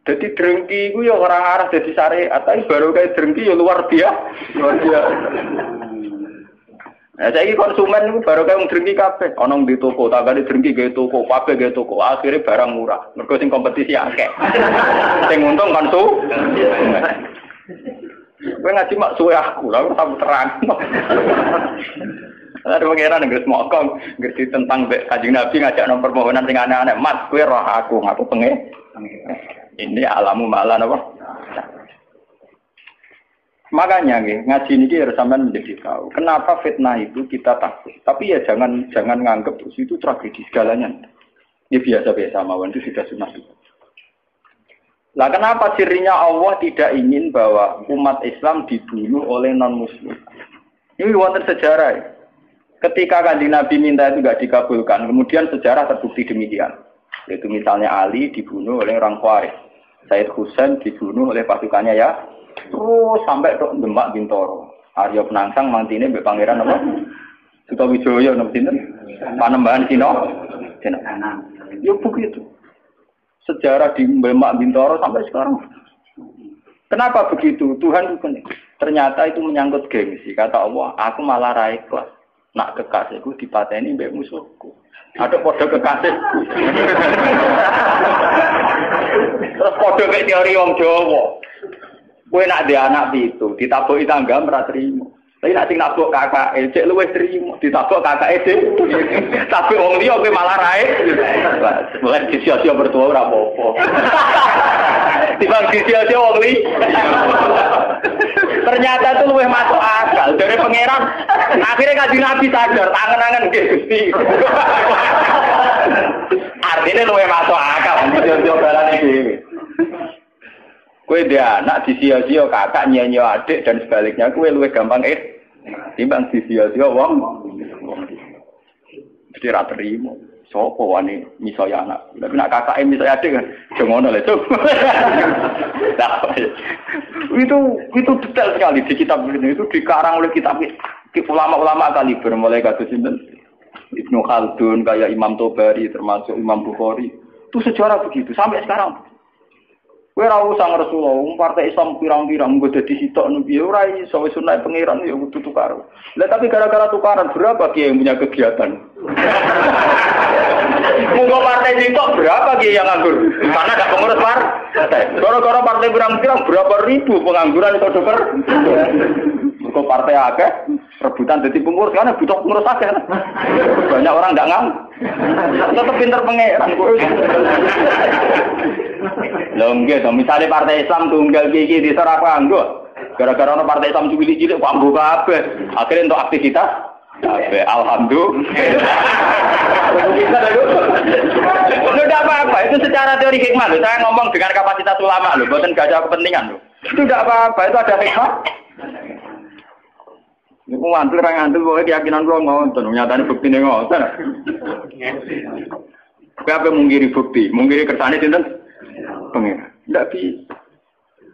Jadi drengki ku ya orang arah jadi syariat, tapi baru kayak drengki ya luar biasa. Luar biasa. Nah, saya konsumen itu baru kayak drengki kabeh. Ono di toko, tagane drengki gawe toko, kabeh gawe toko. Akhirnya barang murah. Mergo sing kompetisi akeh. Sing untung konsumen. Kowe ngaji mak suwe aku, lha ora sampe terang. Ada pengiran nggak semokong, ngerti tentang Kanjeng Nabi ngajak nomor permohonan sing aneh-aneh. Mat, kowe roh aku pengen. Ini alamu malah apa? Makanya ngaji ini harus sampean menjadi tahu. Kenapa fitnah itu kita takut. Tapi ya jangan nganggep itu tragedi segalanya. Ini biasa-biasa mawon itu sudah sunnah. Lah kenapa sirinya Allah tidak ingin bahwa umat Islam dibunuh oleh non-muslim? Ini wonten sejarah. Ketika Kanjeng Nabi minta itu tidak dikabulkan, kemudian sejarah terbukti demikian. Yaitu misalnya Ali dibunuh oleh orang Khawarij, Said Husain dibunuh oleh pasukannya ya, terus sampai ke Demak Bintoro. Arya Penangsang mantine mbek pangeran apa? Sutawijaya napa sinten? Panembahan Cina. Ya begitu. Sejarah di Demak Bintoro sampai sekarang. Kenapa begitu? Tuhan itu ternyata itu menyangkut gengsi. Kata Allah, aku malah ra ikhlas. Nak kekasihku dipateni mbek musuhku. Ada podo kekasihku. Terus podo kayak teori wong Jawa. Kowe nak dhe anak pitu, ditabuki tangga ora trimo. Tapi nak sing nabuk kakake, cek luwih trimo, ditabuk kakake dhewe. Tapi wong liya kowe malah rae. Mulai disia-sia bertua ora apa-apa. Timbang disia-sia wong liya. Ternyata itu luwih masuk akal dari pangeran. Akhirnya Kanjeng Nabi sadar, tangan-tangan nggih Gusti. Artinya luwih masuk akal, disia-sia balane dhewe. Kue dia anak disia-sia kakak nyanyi adik dan sebaliknya kue luwih gampang timbang disia-sia wong. Mesti ra terima. Sopo wani misoya anak. Tapi nak kakak misoya adik kan jengono lho, Cuk. Itu detail sekali di kitab ini, itu dikarang oleh kitab ulama-ulama kaliber mulai kados sinten Ibnu Khaldun kayak Imam Tobari termasuk Imam Bukhari. Itu sejarah begitu sampai sekarang. Kowe ora usah ngresula, partai Islam pirang-pirang nggo dadi sitok niku ya ora iso wis sunah pangeran ya kudu tukar. Lah tapi gara-gara tukaran berapa kiai yang punya kegiatan? Monggo partai sitok berapa kiai yang nganggur? Karena gak pengurus partai. Gara-gara partai pirang-pirang berapa ribu pengangguran itu dokter. Kok partai akeh rebutan dadi pengurus karena butuh pengurus akeh. Banyak orang enggak ngam. Tetep pinter pangeran kok. Lho nggih to, misale partai Islam tunggal iki diserah kanggo. Gara-gara ono partai Islam cilik-cilik kok ambu kabeh. Akhire untuk aktivitas kabeh alhamdulillah. Tidak apa-apa, itu secara teori hikmah loh. Saya ngomong dengan kapasitas ulama loh, bukan gak ada kepentingan loh. Itu tidak apa-apa, itu ada hikmah. Ini ngantul, orang ngantul, pokoknya keyakinan gue ngonton, nyatanya bukti ini ngonton. Apa mungkiri bukti? Mungkiri kersane sinten? Pengen. Tidak bisa.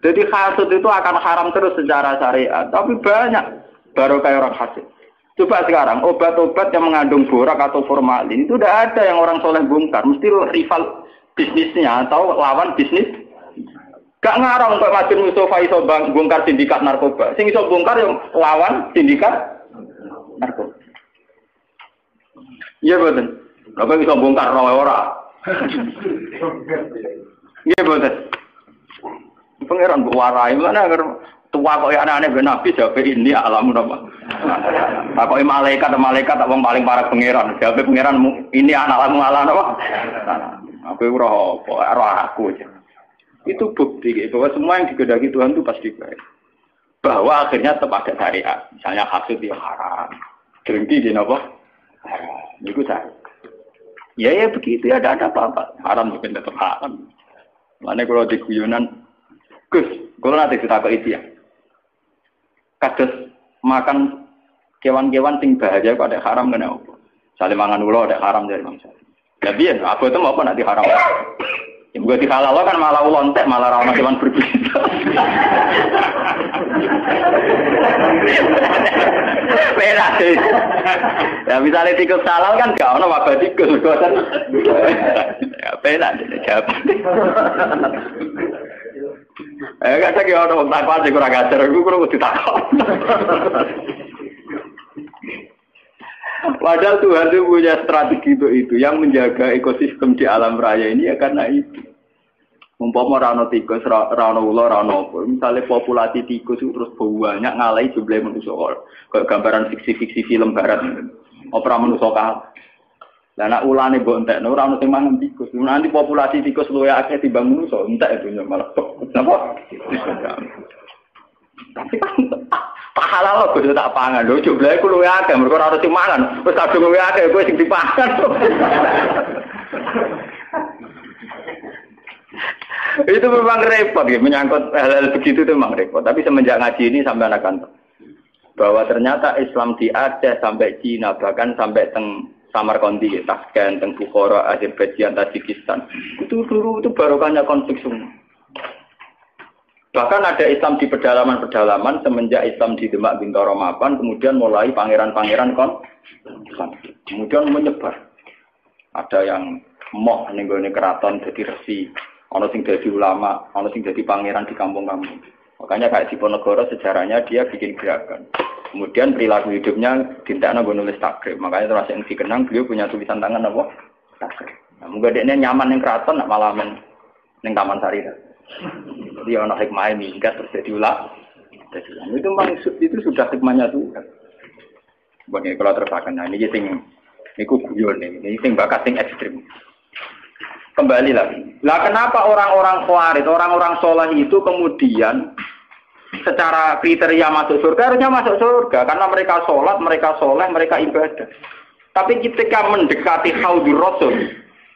Jadi hasud itu akan haram terus secara syariat, tapi banyak baru kayak orang hasud. Coba sekarang obat-obat yang mengandung borak atau formalin itu tidak ada yang orang soleh bongkar, mesti rival bisnisnya atau lawan bisnis. Gak ngarang untuk Masjid Mustafa iso bongkar sindikat narkoba. Sing iso bongkar yang lawan sindikat narkoba. Iya betul. Apa iso bongkar ora? Iya betul. Pangeran mbok warai mana tua kok aneh-aneh ben nabi jawab ini alamu apa. Takoki malaikat tak wong paling parah pangeran. Jawab pangeran ini alamu ala apa? Aku ora apa, ora aku aja. Itu bukti bahwa semua yang digedaki Tuhan itu pasti baik. Bahwa akhirnya tetap ada syariat. Misalnya hasud yang haram. Dengki di apa? Haram. Itu syariat. Ya begitu ya, ada apa-apa. Haram bukan tetap haram. Mana kalau di guyonan, Gus, kalau nanti kita ke itu ya. Kados makan kewan-kewan sing bahaya kok ada haram kena apa? Saling mangan ulo ada haram dari Imam Syafi'i. Tapi ya, aku itu mau apa nanti haram. Ya buat dihalal kan malah ulontek, malah rawan cuman berbisa. Beda sih. Ya misalnya tikus halal kan gak ono wabah tikus kan. Ya beda deh jawab. Kadang ya ono takwa sing kurang ajar iku kudu ditakon. Padahal Tuhan itu punya strategi itu yang menjaga ekosistem di alam raya ini ya karena itu. Umpama rano tikus, rano ular, rano apa. Misalnya populasi tikus itu terus banyak ngalahi jumlah manusia. Kayak gambaran fiksi-fiksi film barat. Opera manusia kalah. Lah nek ulane mbok entekno ora ono sing mangan tikus. Nanti populasi tikus luwih akeh timbang manusia, entek itu malah. Napa? Tapi kan pahala lo kudu tak pangan lho, jumlahe ku luwih akeh, mergo ora ono sing mangan. Wis kadung luwih akeh kowe sing dipangan. Itu memang repot ya, menyangkut hal-hal begitu itu memang repot. Tapi semenjak ngaji ini sampai anak bahwa ternyata Islam di Aceh sampai Cina, bahkan sampai teng Samarkandi, Tashkent, teng Bukhara, Azerbaijan, Tajikistan. Itu dulu itu barokahnya konflik semua. Bahkan ada Islam di pedalaman-pedalaman semenjak Islam di Demak Bintoro Mapan, kemudian mulai pangeran-pangeran konflik. Kemudian menyebar. Ada yang moh nenggone keraton jadi resi, ana sing dadi ulama, ana sing dadi pangeran di kampung-kampung. Makanya kayak Diponegoro sejarahnya dia bikin gerakan. Kemudian perilaku hidupnya dintakna nggo nulis takrib. Makanya terus yang dikenang beliau punya tulisan tangan apa? Takrib. Nah, muga dekne nyaman ning keraton nak malah ning Taman Sari. Jadi ana hikmah minggat terus jadi ulama. Itu maksud itu sudah hikmahnya Tuhan. Bagi kalau terpakan, nah ini sing niku guyon ini sing bakat sing ekstrim. Kembali lagi. Lah kenapa orang-orang khawarij, orang-orang soleh itu kemudian secara kriteria masuk surga harusnya masuk surga karena mereka sholat, mereka soleh, mereka ibadah. Tapi ketika mendekati haudur rasul,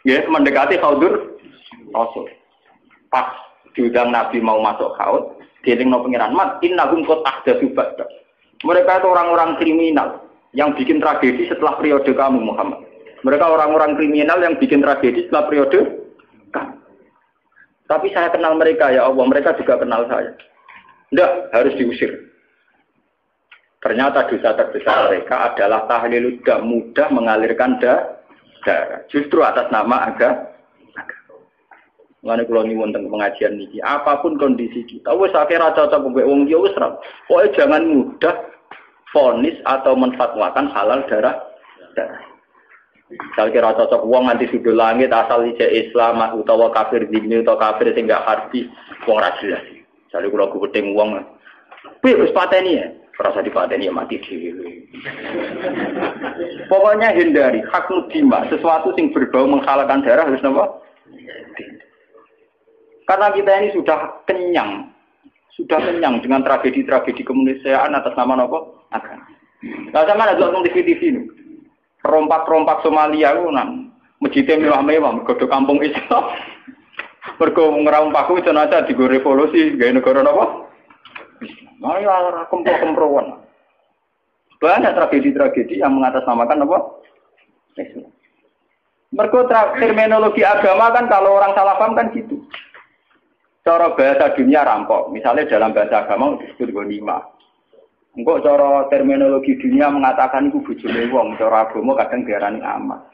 ya mendekati haudur rasul, pas diundang Nabi mau masuk haud, dielingno pengiran mat innahum qad ahdatsu ba'da. Mereka itu orang-orang kriminal yang bikin tragedi setelah periode kamu Muhammad. Mereka orang-orang kriminal yang bikin tragedi setelah periode kamu. Tapi saya kenal mereka ya Allah, mereka juga kenal saya. Tidak, harus diusir. Ternyata dosa terbesar mereka adalah tahlilud dam, mudah mengalirkan darah. Justru atas nama agama. Mulane kula nyuwun teng pengajian niki, apapun kondisi kita, wis akhire cocok mbek wong liya wis ra. Pokoke jangan mudah vonis atau menfatwakan halal darah. Misal kira cocok wong nganti sudul langit asal ije Islam utawa kafir dini utawa kafir sing gak harbi wong ra jelas. Misale kula gudeng wong, "Piye wis pateni ya?" Rasa dipateni ya mati dhewe. Pokoknya hindari hak mudima, sesuatu yang berbau menghalalkan darah harus napa? Karena kita ini sudah kenyang dengan tragedi-tragedi kemanusiaan atas nama napa? Agama. Lah sama ada nonton TV ini. Rompak-rompak Somalia ku nang masjidnya mewah-mewah mergo kampung Islam. Mergo ngerompakku itu aja digo revolusi gawe negara napa? Mari ora kempro-kemproan. Banyak tragedi-tragedi yang mengatasnamakan apa? Islam. Mergo terminologi agama kan kalau orang salah paham kan gitu. Cara bahasa dunia rampok, misalnya dalam bahasa agama disebut ghanimah. Engkau cara terminologi dunia mengatakan itu bojone wong, cara agama kadang diarani amat.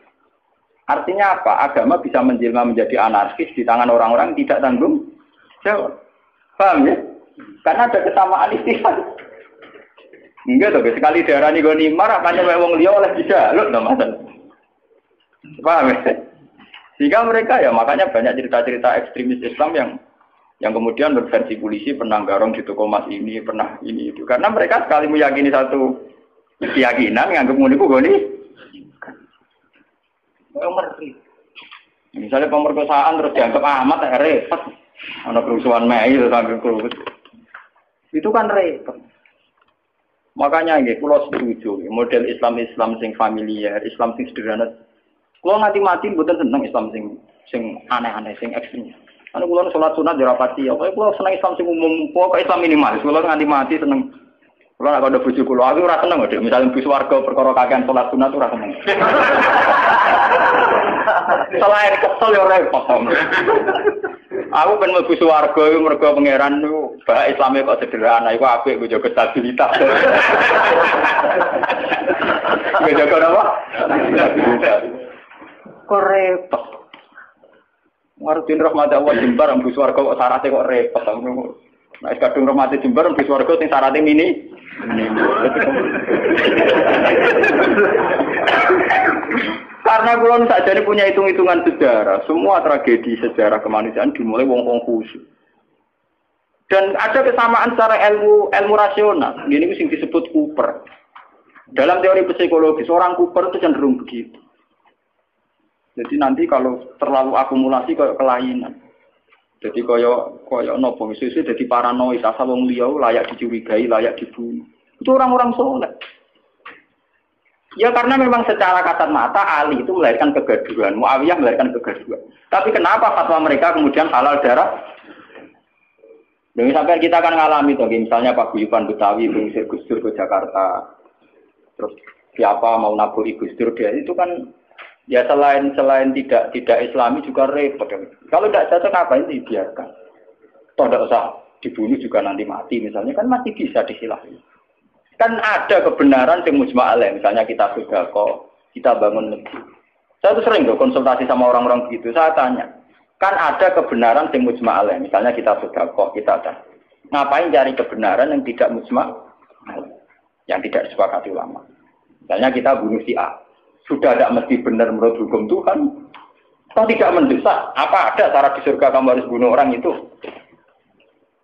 Artinya apa? Agama bisa menjelma menjadi anarkis di tangan orang-orang tidak tanggung jawab. Paham ya? Karena ada kesamaan istilah. Enggak tuh, sekali diarani ghanimah, makanya wong liya oleh dijaluk to Mas. Paham ya? Sehingga mereka ya makanya banyak cerita-cerita ekstremis Islam yang kemudian berversi polisi pernah garong di toko emas ini, pernah ini itu. Karena mereka sekali meyakini satu keyakinan, yang kemudian itu goni. Ngeri. Misalnya pemerkosaan terus dianggap amat repot. Ada kerusuhan Mei itu sampai kerusuhan. Itu kan repot. Makanya ini, kalau setuju, model Islam sing familiar, Islam sing sederhana. Kalau nanti mati, bukan senang Islam sing aneh-aneh, sing ekstrim. Anu kula salat sunat yo rapati, pokoke kula seneng Islam sing umum, pokoke Islam minimalis, kula nganti mati seneng Kalau nak ada bojo kula, aku ora seneng kok. Misalnya bus warga perkara kakean salat sunat ora seneng. Selain kesel ya repot. Aku ben mlebu swarga iku mergo pangeran niku bah Islame kok sederhana iku apik kok jaga stabilitas. Kok jaga apa? Kok repot. Warudin rahmat Allah Jembar mlebu swarga kok syaratnya kok repot. Nek kadung rahmat Jembar mlebu swarga sing syaratnya mini. Karena kulon saja ini punya hitung-hitungan sejarah, semua tragedi sejarah kemanusiaan dimulai wong-wong khusyuk. Dan ada kesamaan secara ilmu rasional. Ini yang disebut Cooper. Dalam teori psikologi, seorang Cooper itu cenderung begitu. Jadi nanti kalau terlalu akumulasi kayak kelainan. Jadi koyo nopo misalnya jadi paranoid, asal wong liya layak dicurigai, layak dibunuh. Itu orang-orang soleh. Ya karena memang secara kasat mata Ali itu melahirkan kegaduhan, Muawiyah melahirkan kegaduhan. Tapi kenapa fatwa mereka kemudian halal darah? Dan sampai kita akan ngalami tuh, misalnya Pak Guyuban Betawi mengusir Gus Dur ke Jakarta. Terus siapa mau naburi Gus Dur dia itu kan ya selain tidak Islami juga repot. Kalau tidak cocok ngapain dibiarkan? Toh tidak usah dibunuh juga nanti mati misalnya kan masih bisa disilahi. Kan ada kebenaran yang mujma' alaih, misalnya kita sedekah, kita bangun negeri. Saya tuh sering konsultasi sama orang-orang begitu. Saya tanya, kan ada kebenaran yang mujma' alaih, misalnya kita sedekah, kita ada. Ngapain cari kebenaran yang tidak mujma' alaih, yang tidak disepakati ulama? Misalnya kita bunuh si A. Sudah tidak mesti benar menurut hukum Tuhan. Atau tidak mendesak. Apa ada cara di surga kamu harus bunuh orang itu?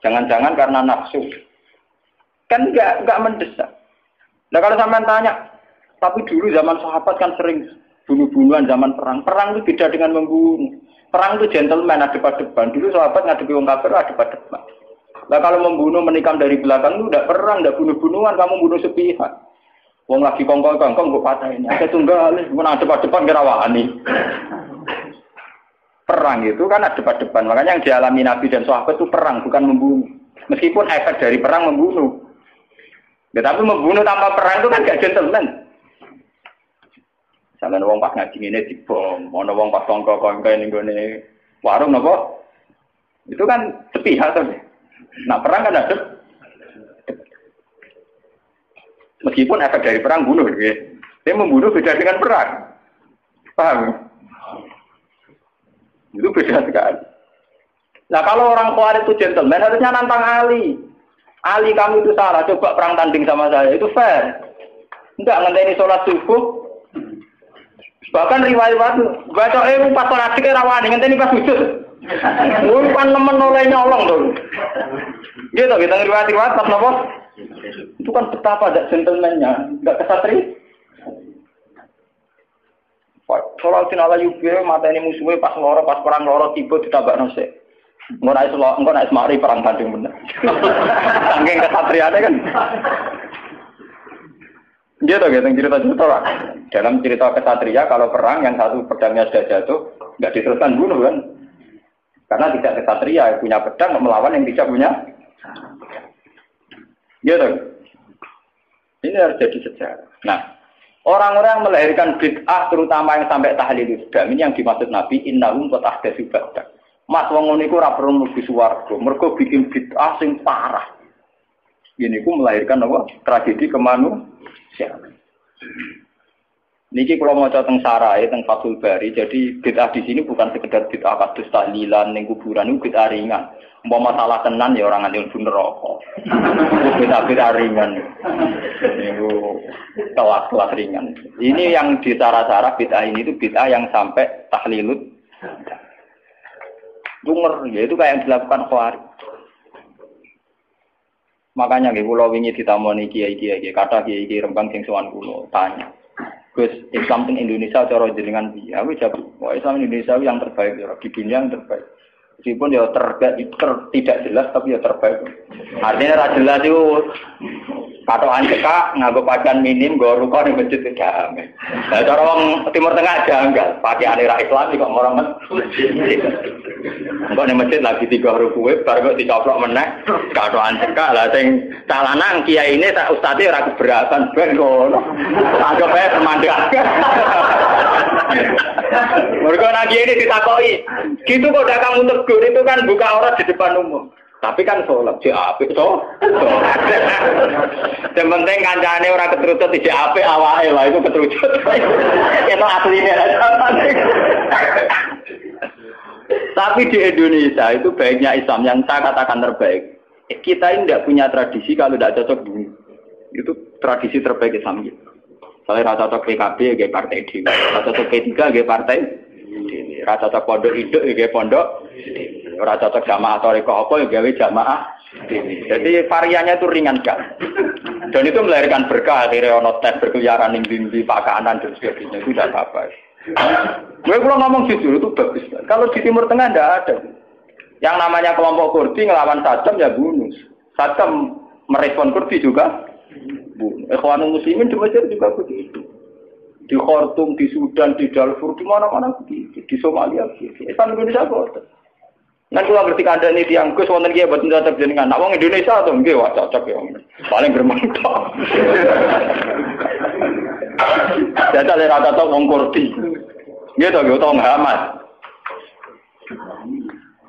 Jangan-jangan karena nafsu. Kan enggak mendesak. Nah kalau sampean tanya, tapi dulu zaman sahabat kan sering bunuh-bunuhan zaman perang. Perang itu beda dengan membunuh. Perang itu gentleman ada depan. Dulu sahabat ngadepi wong kafir ada depan. Nah kalau membunuh menikam dari belakang itu enggak perang, enggak bunuh-bunuhan, kamu bunuh sepihak. Wong lagi kongkong-kongkong kok patahin. Ada tunggal, mana depan-depan kerawani. Perang itu kan ada depan. Makanya yang dialami Nabi dan sahabat itu perang, bukan membunuh. Meskipun efek dari perang membunuh. Tetapi membunuh tanpa perang itu kan gak gentleman. Misalnya wong pas ngaji ini dibom, ana wong pas kongkong-kongkong ning gone warung napa? Itu kan sepihak to. Nah, perang kan ada. Meskipun efek dari perang bunuh, gitu. Dia membunuh beda dengan perang. Paham? Itu beda sekali. Nah kalau orang Khawarij itu gentleman harusnya nantang Ali. Ali kamu itu salah, coba perang tanding sama saya. Itu fair. Enggak ngenteni sholat subuh. Bahkan riwayat baca pas sholat dikira rawani ngenteni pas sujud. Bukan nemen oleh nyolong tuh. Gitu kita riwayat pas nopo. Itu kan betapa ada gentleman-nya, enggak kesatria. Kalau ala yubi mata ini musuhnya pas loro, pas perang loro tiba ditabak nasi. Engkau naik semari perang tanding bener. Saking kesatriannya kan. Gitu cerita-cerita lah. Dalam cerita kesatria kalau perang yang satu pedangnya sudah jatuh, nggak diteruskan bunuh kan? Karena tidak kesatria punya pedang melawan yang tidak punya. Gitu. Ini harus jadi sejarah. Nah, orang-orang yang melahirkan bid'ah terutama yang sampai tahlil Islam ini yang dimaksud Nabi innahum qad ahdatsu ba'da. Mas wong ngono iku ora perlu mlebu swarga, mergo bikin bid'ah sing parah. Ini ku melahirkan apa? Tragedi kemanusiaan. Niki kalau mau teng sarai teng Fathul Bari, jadi bid'ah di sini bukan sekedar bid'ah kados tahlilan ning kuburan, itu bid'ah ringan. Umpama masalah tenan ya orang nganti mlebu neraka. Bid'ah ringan. Niku kelas ringan. Ini yang di cara-cara bid'ah ini itu bid'ah yang sampai tahlilut. Dunger, ya itu kayak yang dilakukan Khawarij. Makanya nggih kula wingi ditamoni kiai-kiai, kata kiai Rembang sing sowan kula tanya. Gus, Islam di Indonesia cara jenengan piye? Aku jawab, wah Islam Indonesia yang terbaik ya, di dunia yang terbaik. Meskipun ya tidak jelas tapi ya terbaik. Artinya ra jelas itu katokan cekak nganggo pakaian minim nggo ruko ning masjid tidak ame. Lah cara wong Timur Tengah janggal, pakaiane ra Islam kok orang masjid. Engko ning masjid lagi 3 rukuwe bar kok dicoplok meneh katokan cekak lah sing calanang kiai ini tak ustaze ora keberatan ben ngono. Anggap ae semandang. Mergo nang kiai ini ditakoki, gitu kok udah kamu tegur itu kan buka aurat di depan umum. Tapi kan sholat, dia apik so. Yang penting kancane ora keterucut tidak apik awake lah itu keterucut. Itu aslinya. Tapi di Indonesia itu baiknya Islam yang saya katakan terbaik. Kita ini tidak punya tradisi kalau tidak cocok dulu. Itu tradisi terbaik Islam gitu. Saya rasa cocok PKB kayak partai D, rasa cocok P3 kayak partai D, rasa cocok pondok induk kayak pondok, rasa cocok jamaah toriko apa ya gawe jamaah. Jadi variannya itu ringan kan. Dan itu melahirkan berkah, akhirnya ono tes berkeliaran di pakanan dan sebagainya itu tidak apa-apa. Gue kalau ngomong jujur itu bagus. Kalau di Timur Tengah tidak ada. Yang namanya kelompok Kurdi ngelawan Saddam ya bunuh. Saddam merespon Kurdi juga. Ikhwanul Muslimin di Mesir juga begitu. Di Khartoum, di Sudan, di Darfur, di mana-mana begitu. Di Somalia begitu. Islam Indonesia kok. Kan kalau ngerti kandang ini yang Gus wonten kiye boten cocok jenengan. Nak wong Indonesia to nggih wah cocok ya. Paling gremeng tok. Dadi lek rata tok wong Kurdi. Nggih to nggih utawa Hamas.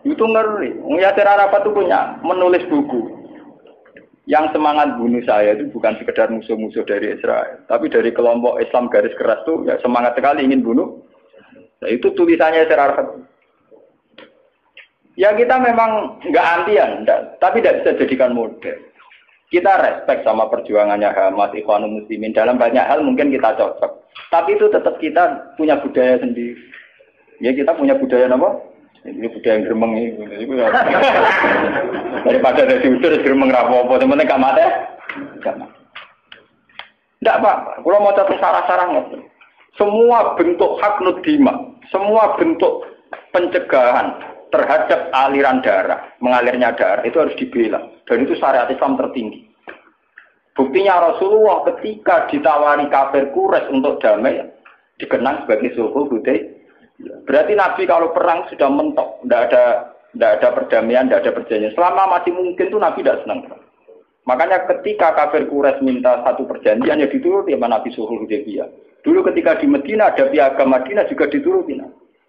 Itu ngeri. Yasir Arafat itu punya menulis buku. Yang semangat bunuh saya itu bukan sekedar musuh-musuh dari Israel, tapi dari kelompok Islam garis keras itu ya semangat sekali ingin bunuh. Nah, itu tulisannya Yasir Arafat. Ya kita memang nggak antian, tapi tidak bisa jadikan model. Kita respect sama perjuangannya Hamas, Ikhwanul Muslimin dalam banyak hal mungkin kita cocok. Tapi itu tetap kita punya budaya sendiri. Ya kita punya budaya apa? Ini budaya yang gremeng ini. Daripada ada diusir gremeng rapopo, teman-teman gak mati. Tidak apa-apa. Kalau mau catat sarah-sarah semua bentuk hak nudima, semua bentuk pencegahan terhadap aliran darah, mengalirnya darah itu harus dibela. Dan itu syariat Islam tertinggi. Buktinya Rasulullah ketika ditawari kafir Quraisy untuk damai, dikenang sebagai sulhul Hudaybiyah. Berarti Nabi kalau perang sudah mentok, tidak ada perdamaian, tidak ada perjanjian. Selama masih mungkin tuh Nabi tidak senang. Makanya ketika kafir Quraisy minta satu perjanjian ya dituruti sama Nabi sulhul Hudaybiyah. Dulu ketika di Madinah ada piagam Madinah juga dituruti.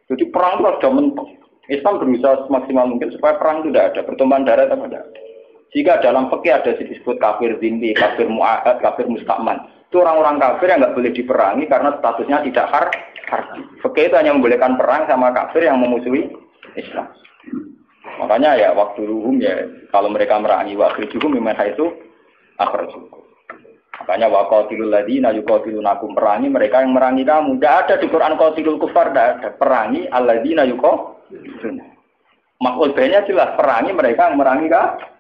Jadi perang itu sudah mentok. Islam berusaha semaksimal mungkin supaya perang itu tidak ada, pertumpahan darah tidak ada. Jika dalam fikih ada disebut kafir zimmi, kafir mu'ahad, kafir musta'man. Itu orang-orang kafir yang nggak boleh diperangi karena statusnya tidak harbi. Fikih itu hanya membolehkan perang sama kafir yang memusuhi Islam. Makanya ya waktu ruhum ya kalau mereka merangi waktu juga memang itu akhirnya. Makanya waqatilul ladina yuqatilunakum perangi mereka yang merangi kamu. Tidak ada di Quran qatilul kufar, tidak ada perangi alladzina yuqatiluna. Maksud banyak jelas perangi mereka yang merangi kamu.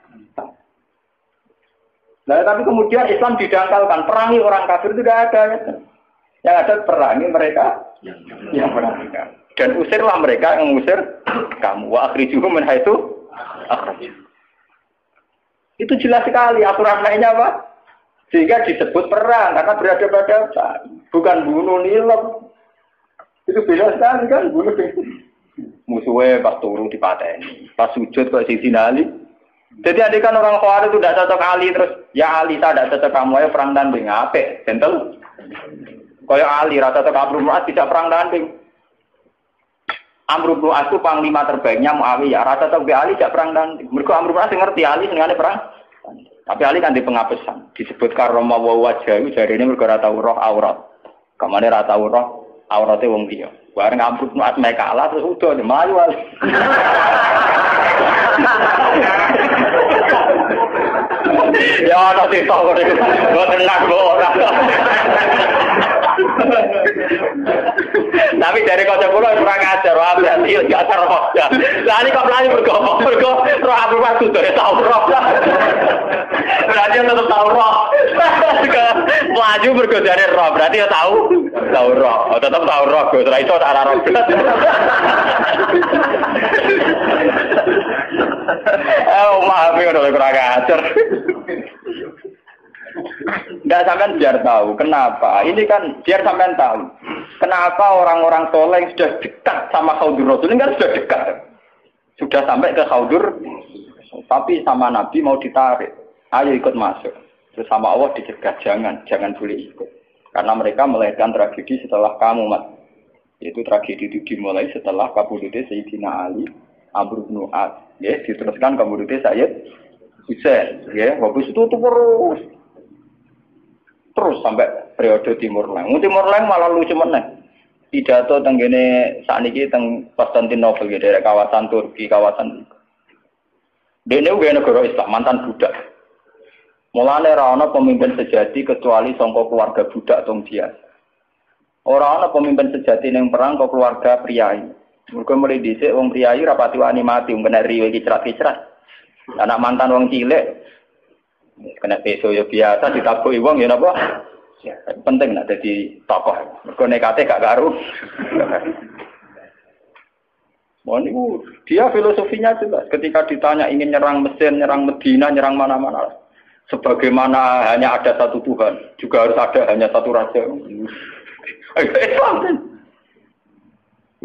Nah, tapi kemudian Islam didangkalkan perangi orang kafir itu tidak ada. Ya. Yang ada perangi mereka yang merangi kamu. Dan usirlah mereka yang mengusir kamu. Wa akhrijuhum min haitsu akhrajuhum. Itu jelas sekali aturan lainnya apa? Sehingga disebut perang karena berhadapan-hadapan, bukan bunuh nilai. Itu beda sekali kan bunuh. Musuhnya pas turu dipateni, pas sujud kok sing sinali. Jadi adik kan orang Khawarij itu tidak cocok Ali terus ya Ali tak tidak cocok kamu ayo perang tanding apik, gentle. Kayak Ali rata cocok Amr bin As tidak perang tanding. Amr bin As itu panglima terbaiknya Muawiyah, rata cocok Ali tidak perang tanding. Mergo Amr bin As ngerti Ali senengane perang. Tapi Ali kan di pengapesan disebut karoma wa wajah itu jari ini mergo ora tau roh aurat. Kamane ora tau roh aurate wong liya. Bareng Amr bin As mek kalah terus udah mlayu Ali. Ya ana cerita kok niku. Mboten nak ora. Tapi dari kocok kula kurang ajar, berarti enggak terus. Lah ini kok mlayu mergo roh Abu Bakar sudah tahu roh. Berarti tetap tahu roh. Maju mergo dari roh, berarti ya tahu roh. Oh, tetap tahu roh, Gus. Ora iso arah roh. Maaf ya udah kurang ajar. Enggak sampean biar tahu kenapa. Ini kan biar sampean tahu kenapa orang-orang soleh yang sudah dekat sama Khawdur Rasul ini kan sudah dekat. Sudah sampai ke Khaudur, tapi sama Nabi mau ditarik. Ayo ikut masuk. Terus sama Allah dicegah, jangan boleh ikut. Karena mereka melahirkan tragedi setelah kamu, Mat. Yaitu tragedi itu dimulai setelah kabudutnya Sayyidina Ali, Amr bin As. Ya, diteruskan kabudutnya Sayyid Husain. Ya, habis itu terus sampai periode Timur Leng. Timur Leng malah lucu meneh. Pidato tenggene sakniki teng Konstantinopel ya, daerah kawasan Turki, kawasan dene uga negara Islam, mantan budak. Mulane ora ana pemimpin sejati kecuali sangka keluarga budak tong biasa. Ora ana pemimpin sejati ning perang kok keluarga priyayi. Mergo mulai dhisik wong priyayi rapati wani mati, kena riwe kicrat-kicrat. Anak mantan wong cilik kena peso ya biasa ditabuhi wong ya napa? Ya, penting nak jadi tokoh. Mergo nekate gak karu. Dia filosofinya jelas. Ketika ditanya ingin nyerang Mesir, nyerang Medina, nyerang mana-mana. Sebagaimana hanya ada satu Tuhan, juga harus ada hanya satu raja. Islam kan.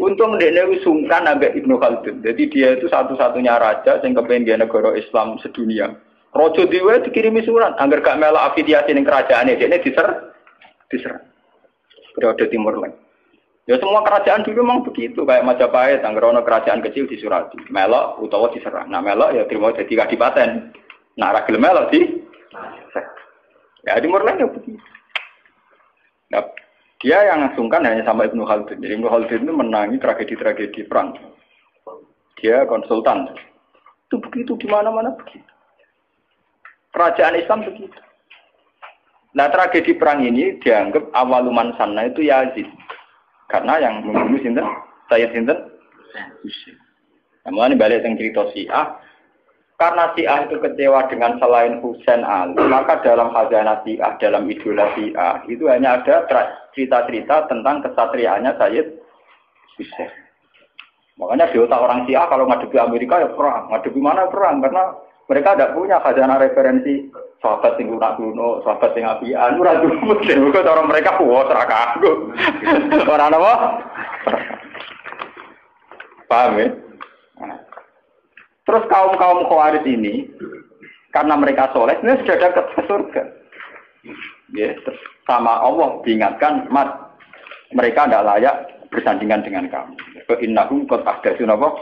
Untung dia sungkan ambek Ibnu Khaldun. Jadi dia itu satu-satunya raja yang kepengen negara Islam sedunia. Rojo Dewa dikirimi surat, agar gak melak afiliasi ning kerajaane, dia diserang. Periode Timur Leng. Ya semua kerajaan dulu memang begitu, kayak Majapahit, anggar ono kerajaan kecil disurati, melok utawa diserang. Nah melok ya terima jadi kadipaten. Nah ra gelem melok di. Ya Timur Leng ya begitu. Nah, dia yang sungkan hanya sama Ibnu Khaldun. Jadi Ibnu Khaldun itu menangi tragedi-tragedi perang. Dia konsultan. Itu begitu di mana-mana begitu. Kerajaan Islam begitu. Nah tragedi perang ini dianggap awaluman sana itu Yazid. Karena yang membunuh sinten? Sayyid sinten? Husain. Namun balik yang cerita Syiah. Karena Syiah itu kecewa dengan selain Husain Ali, maka dalam khazanah Syiah, dalam idola Syiah, itu hanya ada cerita-cerita tentang kesatriaannya Sayyid Husain. Makanya di otak orang Syiah kalau ngadepi Amerika ya perang. Ngadepi mana perang? Karena mereka tidak punya khazanah referensi sahabat sing lunak kuno, sahabat sing apian, ora duwe dhewe kok cara mereka kuwat ora kanggo. Ora apa? Paham ya? Terus kaum-kaum Khawarij ini karena mereka soleh, ini sudah dekat ke surga. Ya, sama Allah diingatkan, mat mereka tidak layak bersandingan dengan kamu. Innahum qad ahdatsu napa?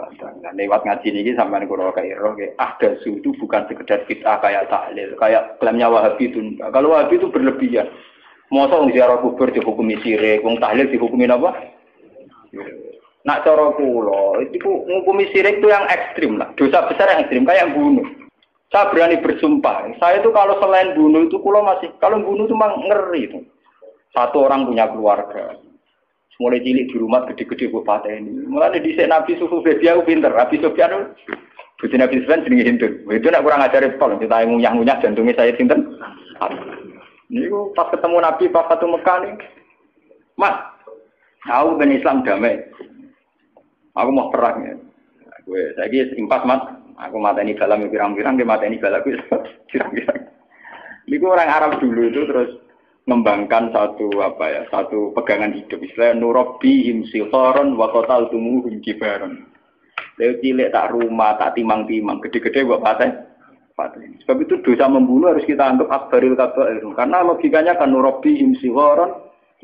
Nah, lewat ngaji ini sampai kuro kayak ahdatsu itu bukan sekedar bid'ah kayak tahlil, kayak klaimnya Wahabi itu. Kalau Wahabi itu berlebihan. Mosok wong ziarah kubur dihukumi syirik, wong tahlil dihukumi apa? Nak cara kula, itu ngukumi syirik itu yang ekstrim lah. Dosa besar yang ekstrim kayak bunuh. Saya berani bersumpah, saya itu kalau selain bunuh itu kula masih, kalau bunuh itu memang ngeri itu. Satu orang punya keluarga. Mulai cilik di rumah gede-gede bupati ini. Mulai di Nabi Sufu Bebi aku pinter. Nabi Sufyan itu Nabi Sufyan jenenge Hindun. Itu nak kurang ajar pol. Kita ngunyah-ngunyah jantungnya saya sinten. Ini pas ketemu Nabi pas satu Mekah nih. Mas, aku ben Islam damai. Aku mau perang ya. Gue saya impas mat. Aku mateni dalam pirang-pirang, dia mateni balaku pirang-pirang. Ini orang Arab dulu itu terus mengembangkan satu pegangan hidup istilah nurabbihim sigharan wa qataltumuhum kibaran. Lha cilik tak rumah tak timang-timang gede-gede kok paten. Sebab itu dosa membunuh harus kita anggap akbaril kabair karena logikanya kan nurabbihim sigharan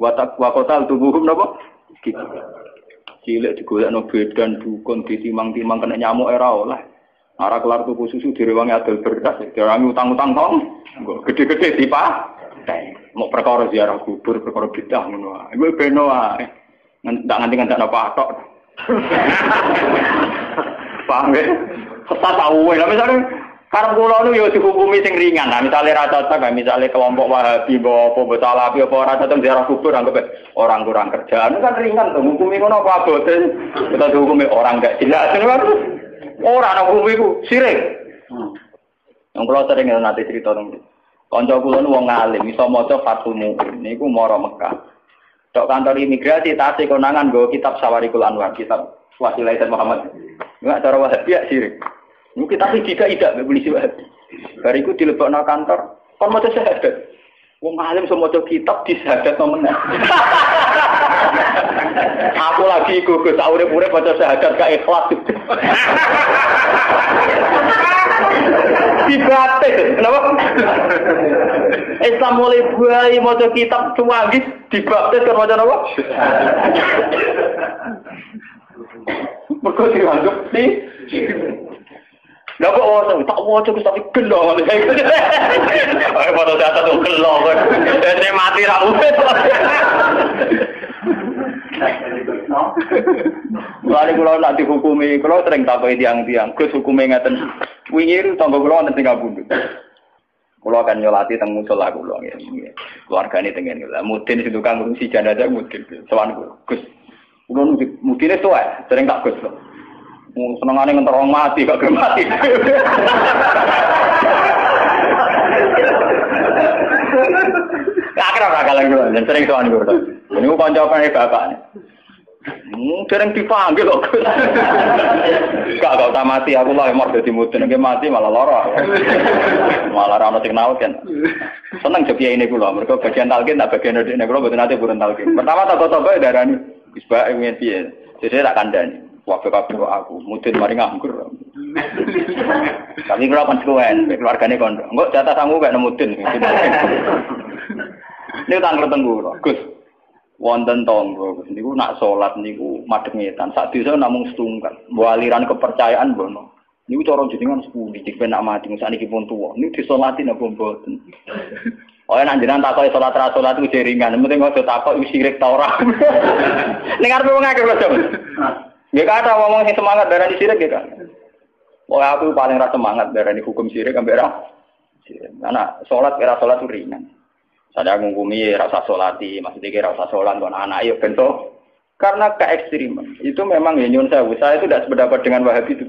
wa qataltumuhum napa? Cilik digolekno bedan dukun ditimang-timang kena nyamuk era oleh. Ora kelar tuku susu direwangi adol beras, direwangi utang-utang kok. Gede-gede dipah. Mau perkara ziarah kubur, perkara bidah ngono wae. Iku beno wae. Ndak nganti-nganti apa tok. Paham ya? Sesat tahu lah misalnya karep kula nu ya dihukumi sing ringan. Nah, misale ra cocok, misale kelompok Wahabi apa Salafi apa ora cocok ziarah kubur anggap orang kurang kerjaan kan ringan to. Hukumi ngono apa abote? Kita dihukumi orang gak jelas ngono. Ora ana hukumi ku sirik. Yang kula sering nanti cerita nang kanca kula nu wong alim iso maca Fathul Mu'in niku mara Mekah. Tok kantor imigrasi tasih konangan nggo kitab Sawarikul Anwar, kitab Wasilah Muhammad. Enggak cara Wahabi ya sirik. Niku kita tidak polisi Wahabi. Bariku dilebokno kantor, kon maca syahadat. Wong alim iso maca kitab disyahadat meneh. Aku lagi gugus urip-urip maca syahadat gak ikhlas. Dibaptis, kenapa? Islam mulai buai maca kitab cuwangis dibaptis kan maca apa? Mergo dianggap sih. Lah kok tak waca wis tapi gelo. Ayo foto data tuh gelo kok. Dene mati ra urip. Lari kula nak dihukumi, kula sering takoki tiang-tiang, Gus hukume ngaten. Wingi tangga kula wonten teng Kabundut. Kula akan nyolati teng musala kula nggih. Keluargane teng ngene. Lah mudin situ kang ngurusi jenazah mudin. Sowan Gus. Kula mudine tuwa, sering tak Gus. Senengane ngenterong mati gak gelem mati. Akhirnya bakalan gue, dan sering soal gue. Ini gue kancapan bapaknya. Sering dipanggil kok. Gak usah mati, aku lah yang mau jadi mudin. Nggak mati malah lara. Malah rana sing naut kan. Seneng jadi ini gue loh. Mereka bagian talqin, tak bagian ini gue betul nanti burun talqin. Pertama toko-toko darah ini. Isbah ingin dia. Jadi tak kandani. Waktu kabur aku, mudin mari nganggur. Tapi kalau kan sekuen, keluarganya kondo. Enggak jatah sanggup gak nemudin. Ini tanggal tenggu, Gus. Wonten tonggo, niku nak sholat niku madhengetan. Sak desa namung setunggal. Mbok aliran kepercayaan bono. Niku cara jenengan sepudi, jek nak mati sakniki pun tuwa. Niku disolati napa mboten. Oh nek jenengan takoki salat ra salat iku jeringan, penting aja takok wis sirik ta ora. Ning arep wong akeh lho, Jom. Nggih kata ngomong sing semangat darani sirik nggih kan. Oh aku paling ra semangat darani hukum sirik ambek ra. Karena salat kira salat itu ringan. Saya ngukumi rasa solati, maksudnya kira rasa solat kon anak ya bentuk. Karena keekstriman itu memang ya nyun sewu. Saya itu tidak sependapat dengan Wahabi itu.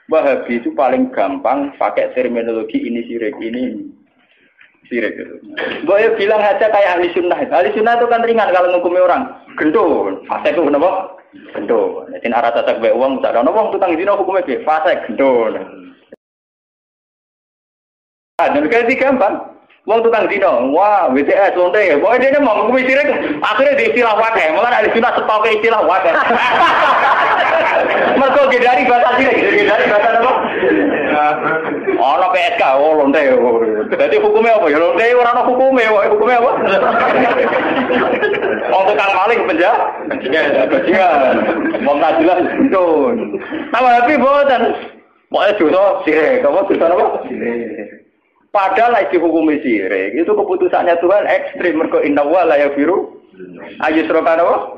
Wahabi itu paling gampang pakai terminologi ini sirik, ini sirik itu. Boleh bilang aja kayak ahli sunnah. Ahli sunnah itu kan ringan kalau ngukumi orang. Gendul, fase itu kenapa? Gendul. Jadi arah cacat baik uang, misalnya uang tukang zina hukumnya be fase gendul. Dan kayak itu gampang. Wong tukang dino, wah WTS lonte ya. Pokoknya dia mau ngukumi sirik, akhirnya di istilah wadah. Malah ada sunnah stop ke istilah wadah. Mergo dari bahasa sirik, dari bahasa apa? Ono PSK, oh lonte. Jadi hukumnya apa? Ya lonte ora ono hukumnya, hukumnya apa? Wong tukang maling penjara. Bajingan. Wong najilah betul. Sama tapi boten. Pokoknya dosa sirik, apa dosa apa? Sirik. Padahal lagi dihukumi sirik, itu keputusannya Tuhan ekstrim. Mergo inna wa la yaghfiru ayyushraka apa?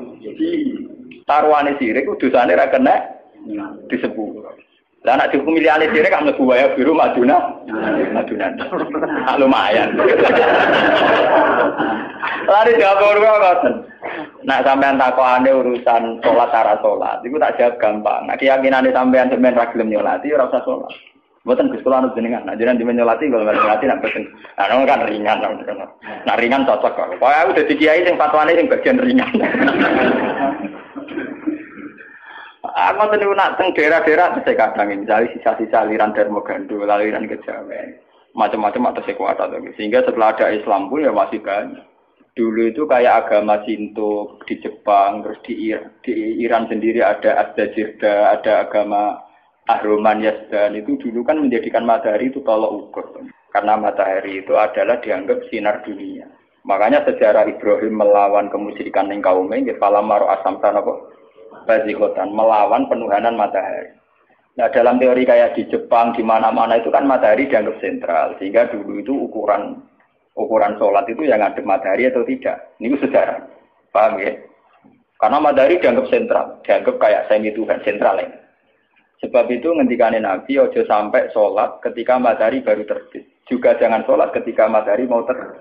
Taruhane sirik itu dosane ra kena disebut. Lah nek dihukumi liyane sirik kan mlebu wa yaghfiru maduna. Lumayan. Lari jawab ngoten. Nak sampean takokane urusan salat cara salat, iku tak jawab gampang. Nek keyakinane sampean ra gelem nyolati ora usah salat. Buatan Gus kula anut jenengan, nah jenengan dimenyolati kalau nyolati nak boten. Nah kan ringan, nah ringan cocok kok. Pokoke aku dadi kiai sing fatwane sing bagian ringan. Aku tenu nak teng daerah-daerah saya kadang misalnya sisa-sisa aliran Darmagando, aliran Kejawen, macam-macam atau sekuat atau sehingga setelah ada Islam pun ya masih banyak. Dulu itu kayak agama Shinto di Jepang, terus di Iran sendiri ada Asdajirda, ada agama Ahroman Yazdan itu dulu kan menjadikan matahari itu tolok ukur. Karena matahari itu adalah dianggap sinar dunia. Makanya sejarah Ibrahim melawan kemusyrikan yang kaumnya, falamaro asamtan apa? Bazikotan, melawan penuhanan matahari. Nah dalam teori kayak di Jepang, di mana-mana itu kan matahari dianggap sentral. Sehingga dulu itu ukuran sholat itu yang ngadep matahari atau tidak. Ini sejarah. Paham ya? Karena matahari dianggap sentral. Dianggap kayak semi Tuhan, sentral ya. Sebab itu ngendikane Nabi ojo sampai sholat ketika matahari baru terbit. Juga jangan sholat ketika matahari mau terbit.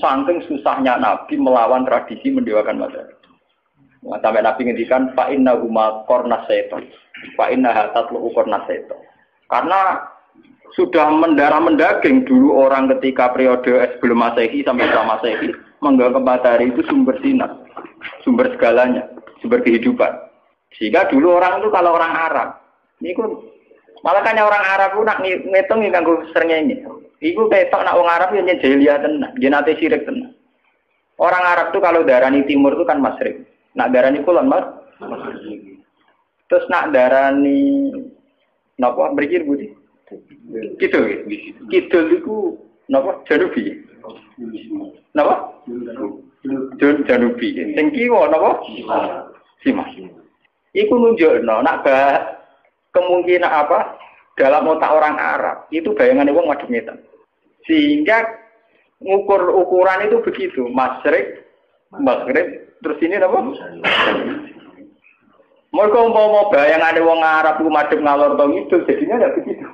Saking susahnya Nabi melawan tradisi mendewakan matahari. Nah, sampai Nabi ngendikan fa inna huma qarnas syaitan. Fa inna hatatlu qarnas syaitan. Karena sudah mendarah mendaging dulu orang ketika periode sebelum Masehi sampai setelah Masehi menganggap matahari itu sumber sinar, sumber segalanya, sumber kehidupan. Sehingga dulu orang itu kalau orang Arab niku malah kan orang Arab ku nak ngitung kanggo srengenge. Iku ketok nak wong Arab yo nyejelia tenan, yen ate sirik tenan. Orang Arab tuh kalau darani timur itu kan masyrik. Nak darani kulon Mas. Terus nak darani napa mriki Budi? Kidul. Kidul iku napa Janubi. Napa? Janubi. Sing kiwa napa? Simas. Iku nunjukno nak kemungkinan apa dalam otak orang Arab itu bayangannya wong madhep ngetan. Sehingga ukuran itu begitu, masyrik, maghrib, terus ini apa? Mereka umpama bayangannya wong Arab itu madhep ngalor to ngidul, jadinya tidak begitu.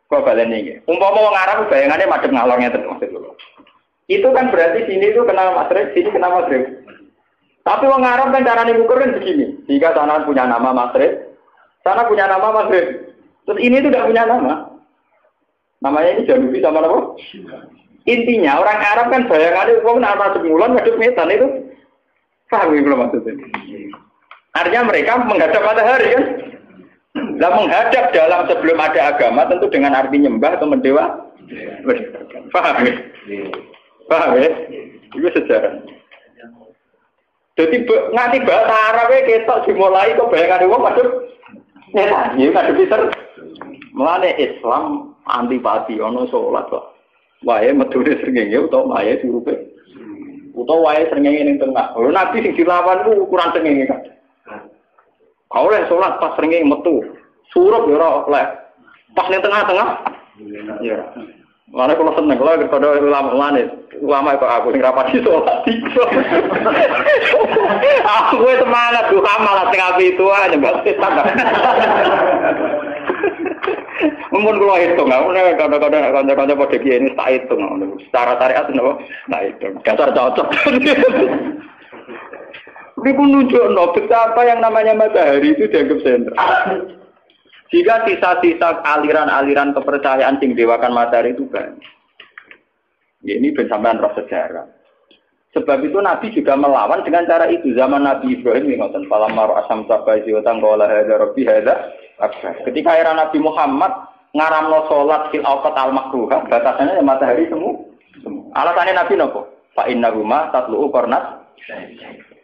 Kok balene iki. Umpama wong Arab bayangannya madhep ngalor ngeten maksud kula. Itu kan berarti sini itu kena masyrik, sini kena maghrib. Tapi wong Arab kan carane ngukur kan begini. Jika sana punya nama masyrik, sana punya nama maghrib. Terus ini itu tidak punya nama. Namanya ini Janubi sama apa? Intinya orang Arab kan bayangannya wong nama sebulan madhep ngetan itu. Paham ya belum maksudnya? Artinya mereka menghadap matahari kan? Lah menghadap dalam sebelum ada agama tentu dengan arti nyembah atau mendewa. Paham ya? Paham ya? Itu sejarah. Jadi nganti bahasa Arab ketok dimulai kok bayangan wong madhep ngetan. Ya madhep pinter. Mulane Islam antipati ana salat kok. Wae medune srengenge utawa wae diurupe. Utawa wae srengenge ning tengah. Lho nabi sing dilawan ku ukuran srengenge kan. Kau oleh salat pas srengenge metu. Surup ya ora oleh. Pas ning tengah-tengah. Ya. Mana kalau seneng kalau kepada ulama kok aku sing rapati sholat itu. Aku semangat duha malah sing api itu aja mbak setan. Mun kula hitung, aku nek kadang-kadang kanca-kanca padha kiye ini tak hitung. Secara syariat napa? Tak hitung. Dasar cocok. Niku nunjukno betapa yang namanya matahari itu dianggap sentral. Jika sisa-sisa aliran-aliran kepercayaan sing dewakan matahari itu banyak. Ya, ini bersamaan roh sejarah. Sebab itu Nabi juga melawan dengan cara itu. Zaman Nabi Ibrahim ngoten falamma asam sabazi wa tangqala hadza rabbi hadza akbar. Ketika era Nabi Muhammad ngaramno salat fil awqat al makruhah, batasannya matahari semua. Alasannya Nabi napa? Fa innahuma tatlu'u qarnat.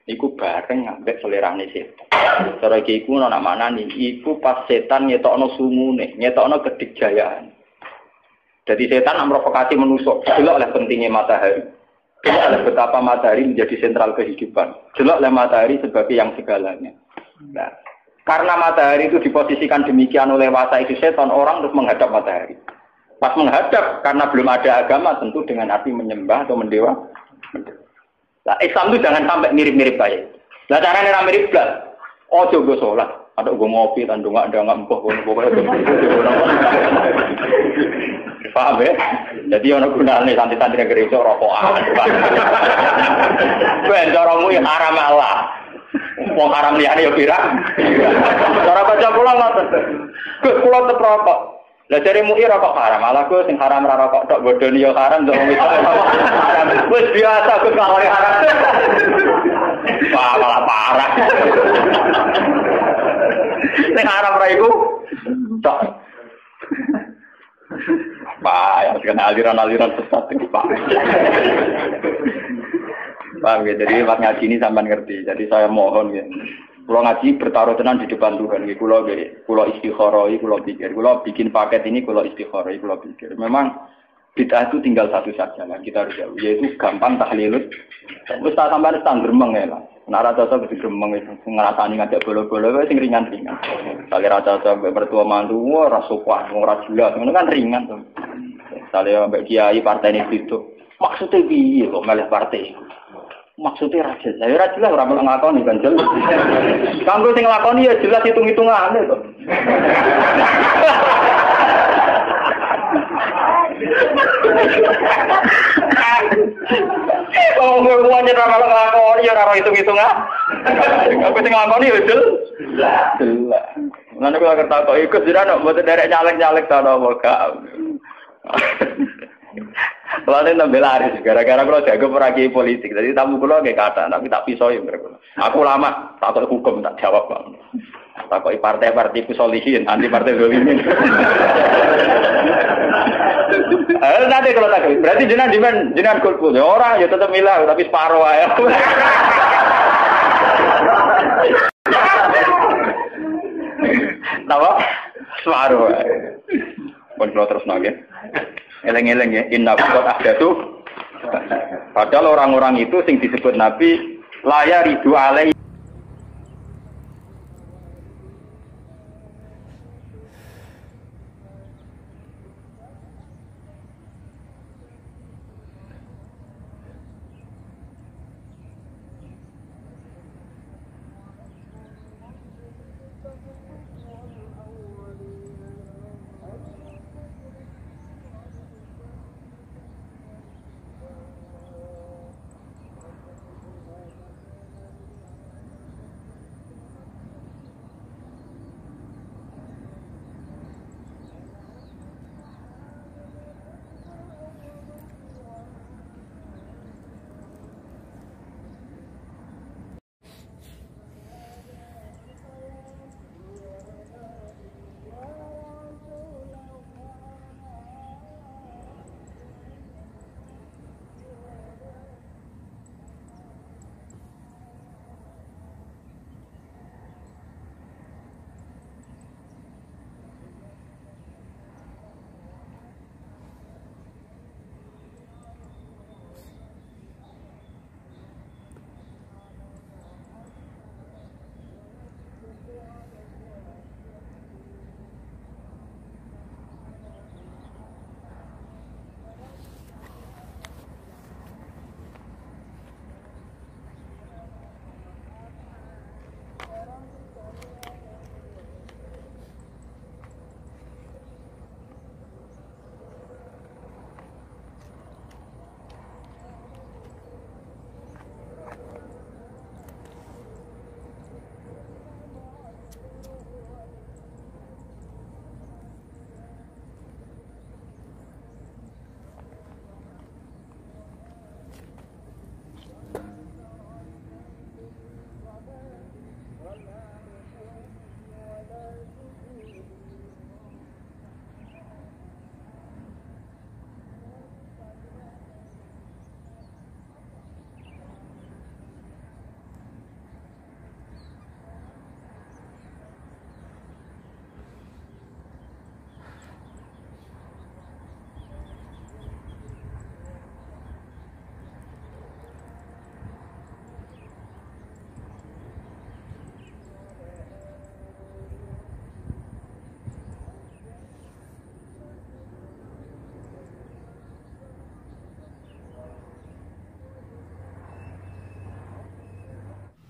Iku bareng ngambek selerane setan. Cara iki iku ana manane iku pas setan ngetokno sumune, ngetokno kedikjayaan. Jadi setan memprovokasi manusia, delok oleh pentingnya matahari. Delok oleh betapa matahari menjadi sentral kehidupan. Delok oleh matahari sebagai yang segalanya. Nah, karena matahari itu diposisikan demikian oleh wasa itu setan, orang terus menghadap matahari. Pas menghadap karena belum ada agama tentu dengan arti menyembah atau mendewa. Nah, Islam itu jangan sampai mirip-mirip kayak. Lah carane ra mirip blas. Ojo go salat, ada go ngopi tan ndongak-ndongak empuk pokoke. Paham ya? Jadi ana gunane santri-santri gereja rokokan. Ben caramu haram Allah. Wong haram liyane ya pirang. Cara baca kula ngoten. Gus kula tetep rokok. Lah jare mu'i rokok haram, malah Gus sing haram ra rokok tok bodoni ya haram ndok wis haram. Wis biasa Gus nglakoni haram. Wah, malah parah. Sing haram ra iku tok. Pak, ya kena aliran-aliran sesat iki, Pak. Paham ya, jadi waktu ngaji ini sampean ngerti. Jadi saya mohon ya. Kalau ngaji bertaruh tenan di depan Tuhan, kalau istikharah, kalau pikir, kalau bikin paket ini, kalau istikharah, kalau pikir. Memang bid'ah itu tinggal satu saja lah, kita harus jauh, yaitu gampang tahlilut. Terus tak sampai stand gremeng ya lah. Nara cocok di gremeng itu ngerasani ngajak bolo-bolo, itu ringan-ringan. Kali rasa cocok mertua mantu, rasupah, ngurat jelas, itu kan ringan tuh. Misalnya mbak kiai partai ini itu, maksudnya piye kok milih partai? Maksudnya raja, saya raja lah orang ngelakoni kan jelas. Kanggo sing ngelakoni ya jelas hitung-hitungan itu. Oh, ngomongnya orang ngelakoni ya orang hitung-hitungan. Kanggo sing ngelakoni ya jelas. Nanti kalau kita tahu ikut sudah nak buat derek nyalek-nyalek tahu apa kalau ini tambah laris, gara-gara kalau jago peragi politik, jadi tamu kulo kayak kata, tapi tak pisau yang berkulo. Aku lama takut hukum tak jawab bang. Takut partai-partai kusolihin, anti partai dolimin. Nanti kalau tak, berarti jenengan kulpul. Orang ya tetap milah, tapi separuh aja. Napa? Separuh. Pun kalau terus nggih. Eleng-eleng ya, inna qad ahdatu. Padahal orang-orang itu sing disebut Nabi laya ridu alai.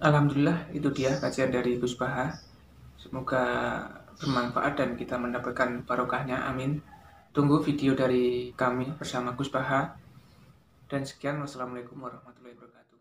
Alhamdulillah, itu dia kajian dari Gus Baha. Semoga bermanfaat dan kita mendapatkan barokahnya, amin. Tunggu video dari kami bersama Gus Baha. Dan sekian, wassalamualaikum warahmatullahi wabarakatuh.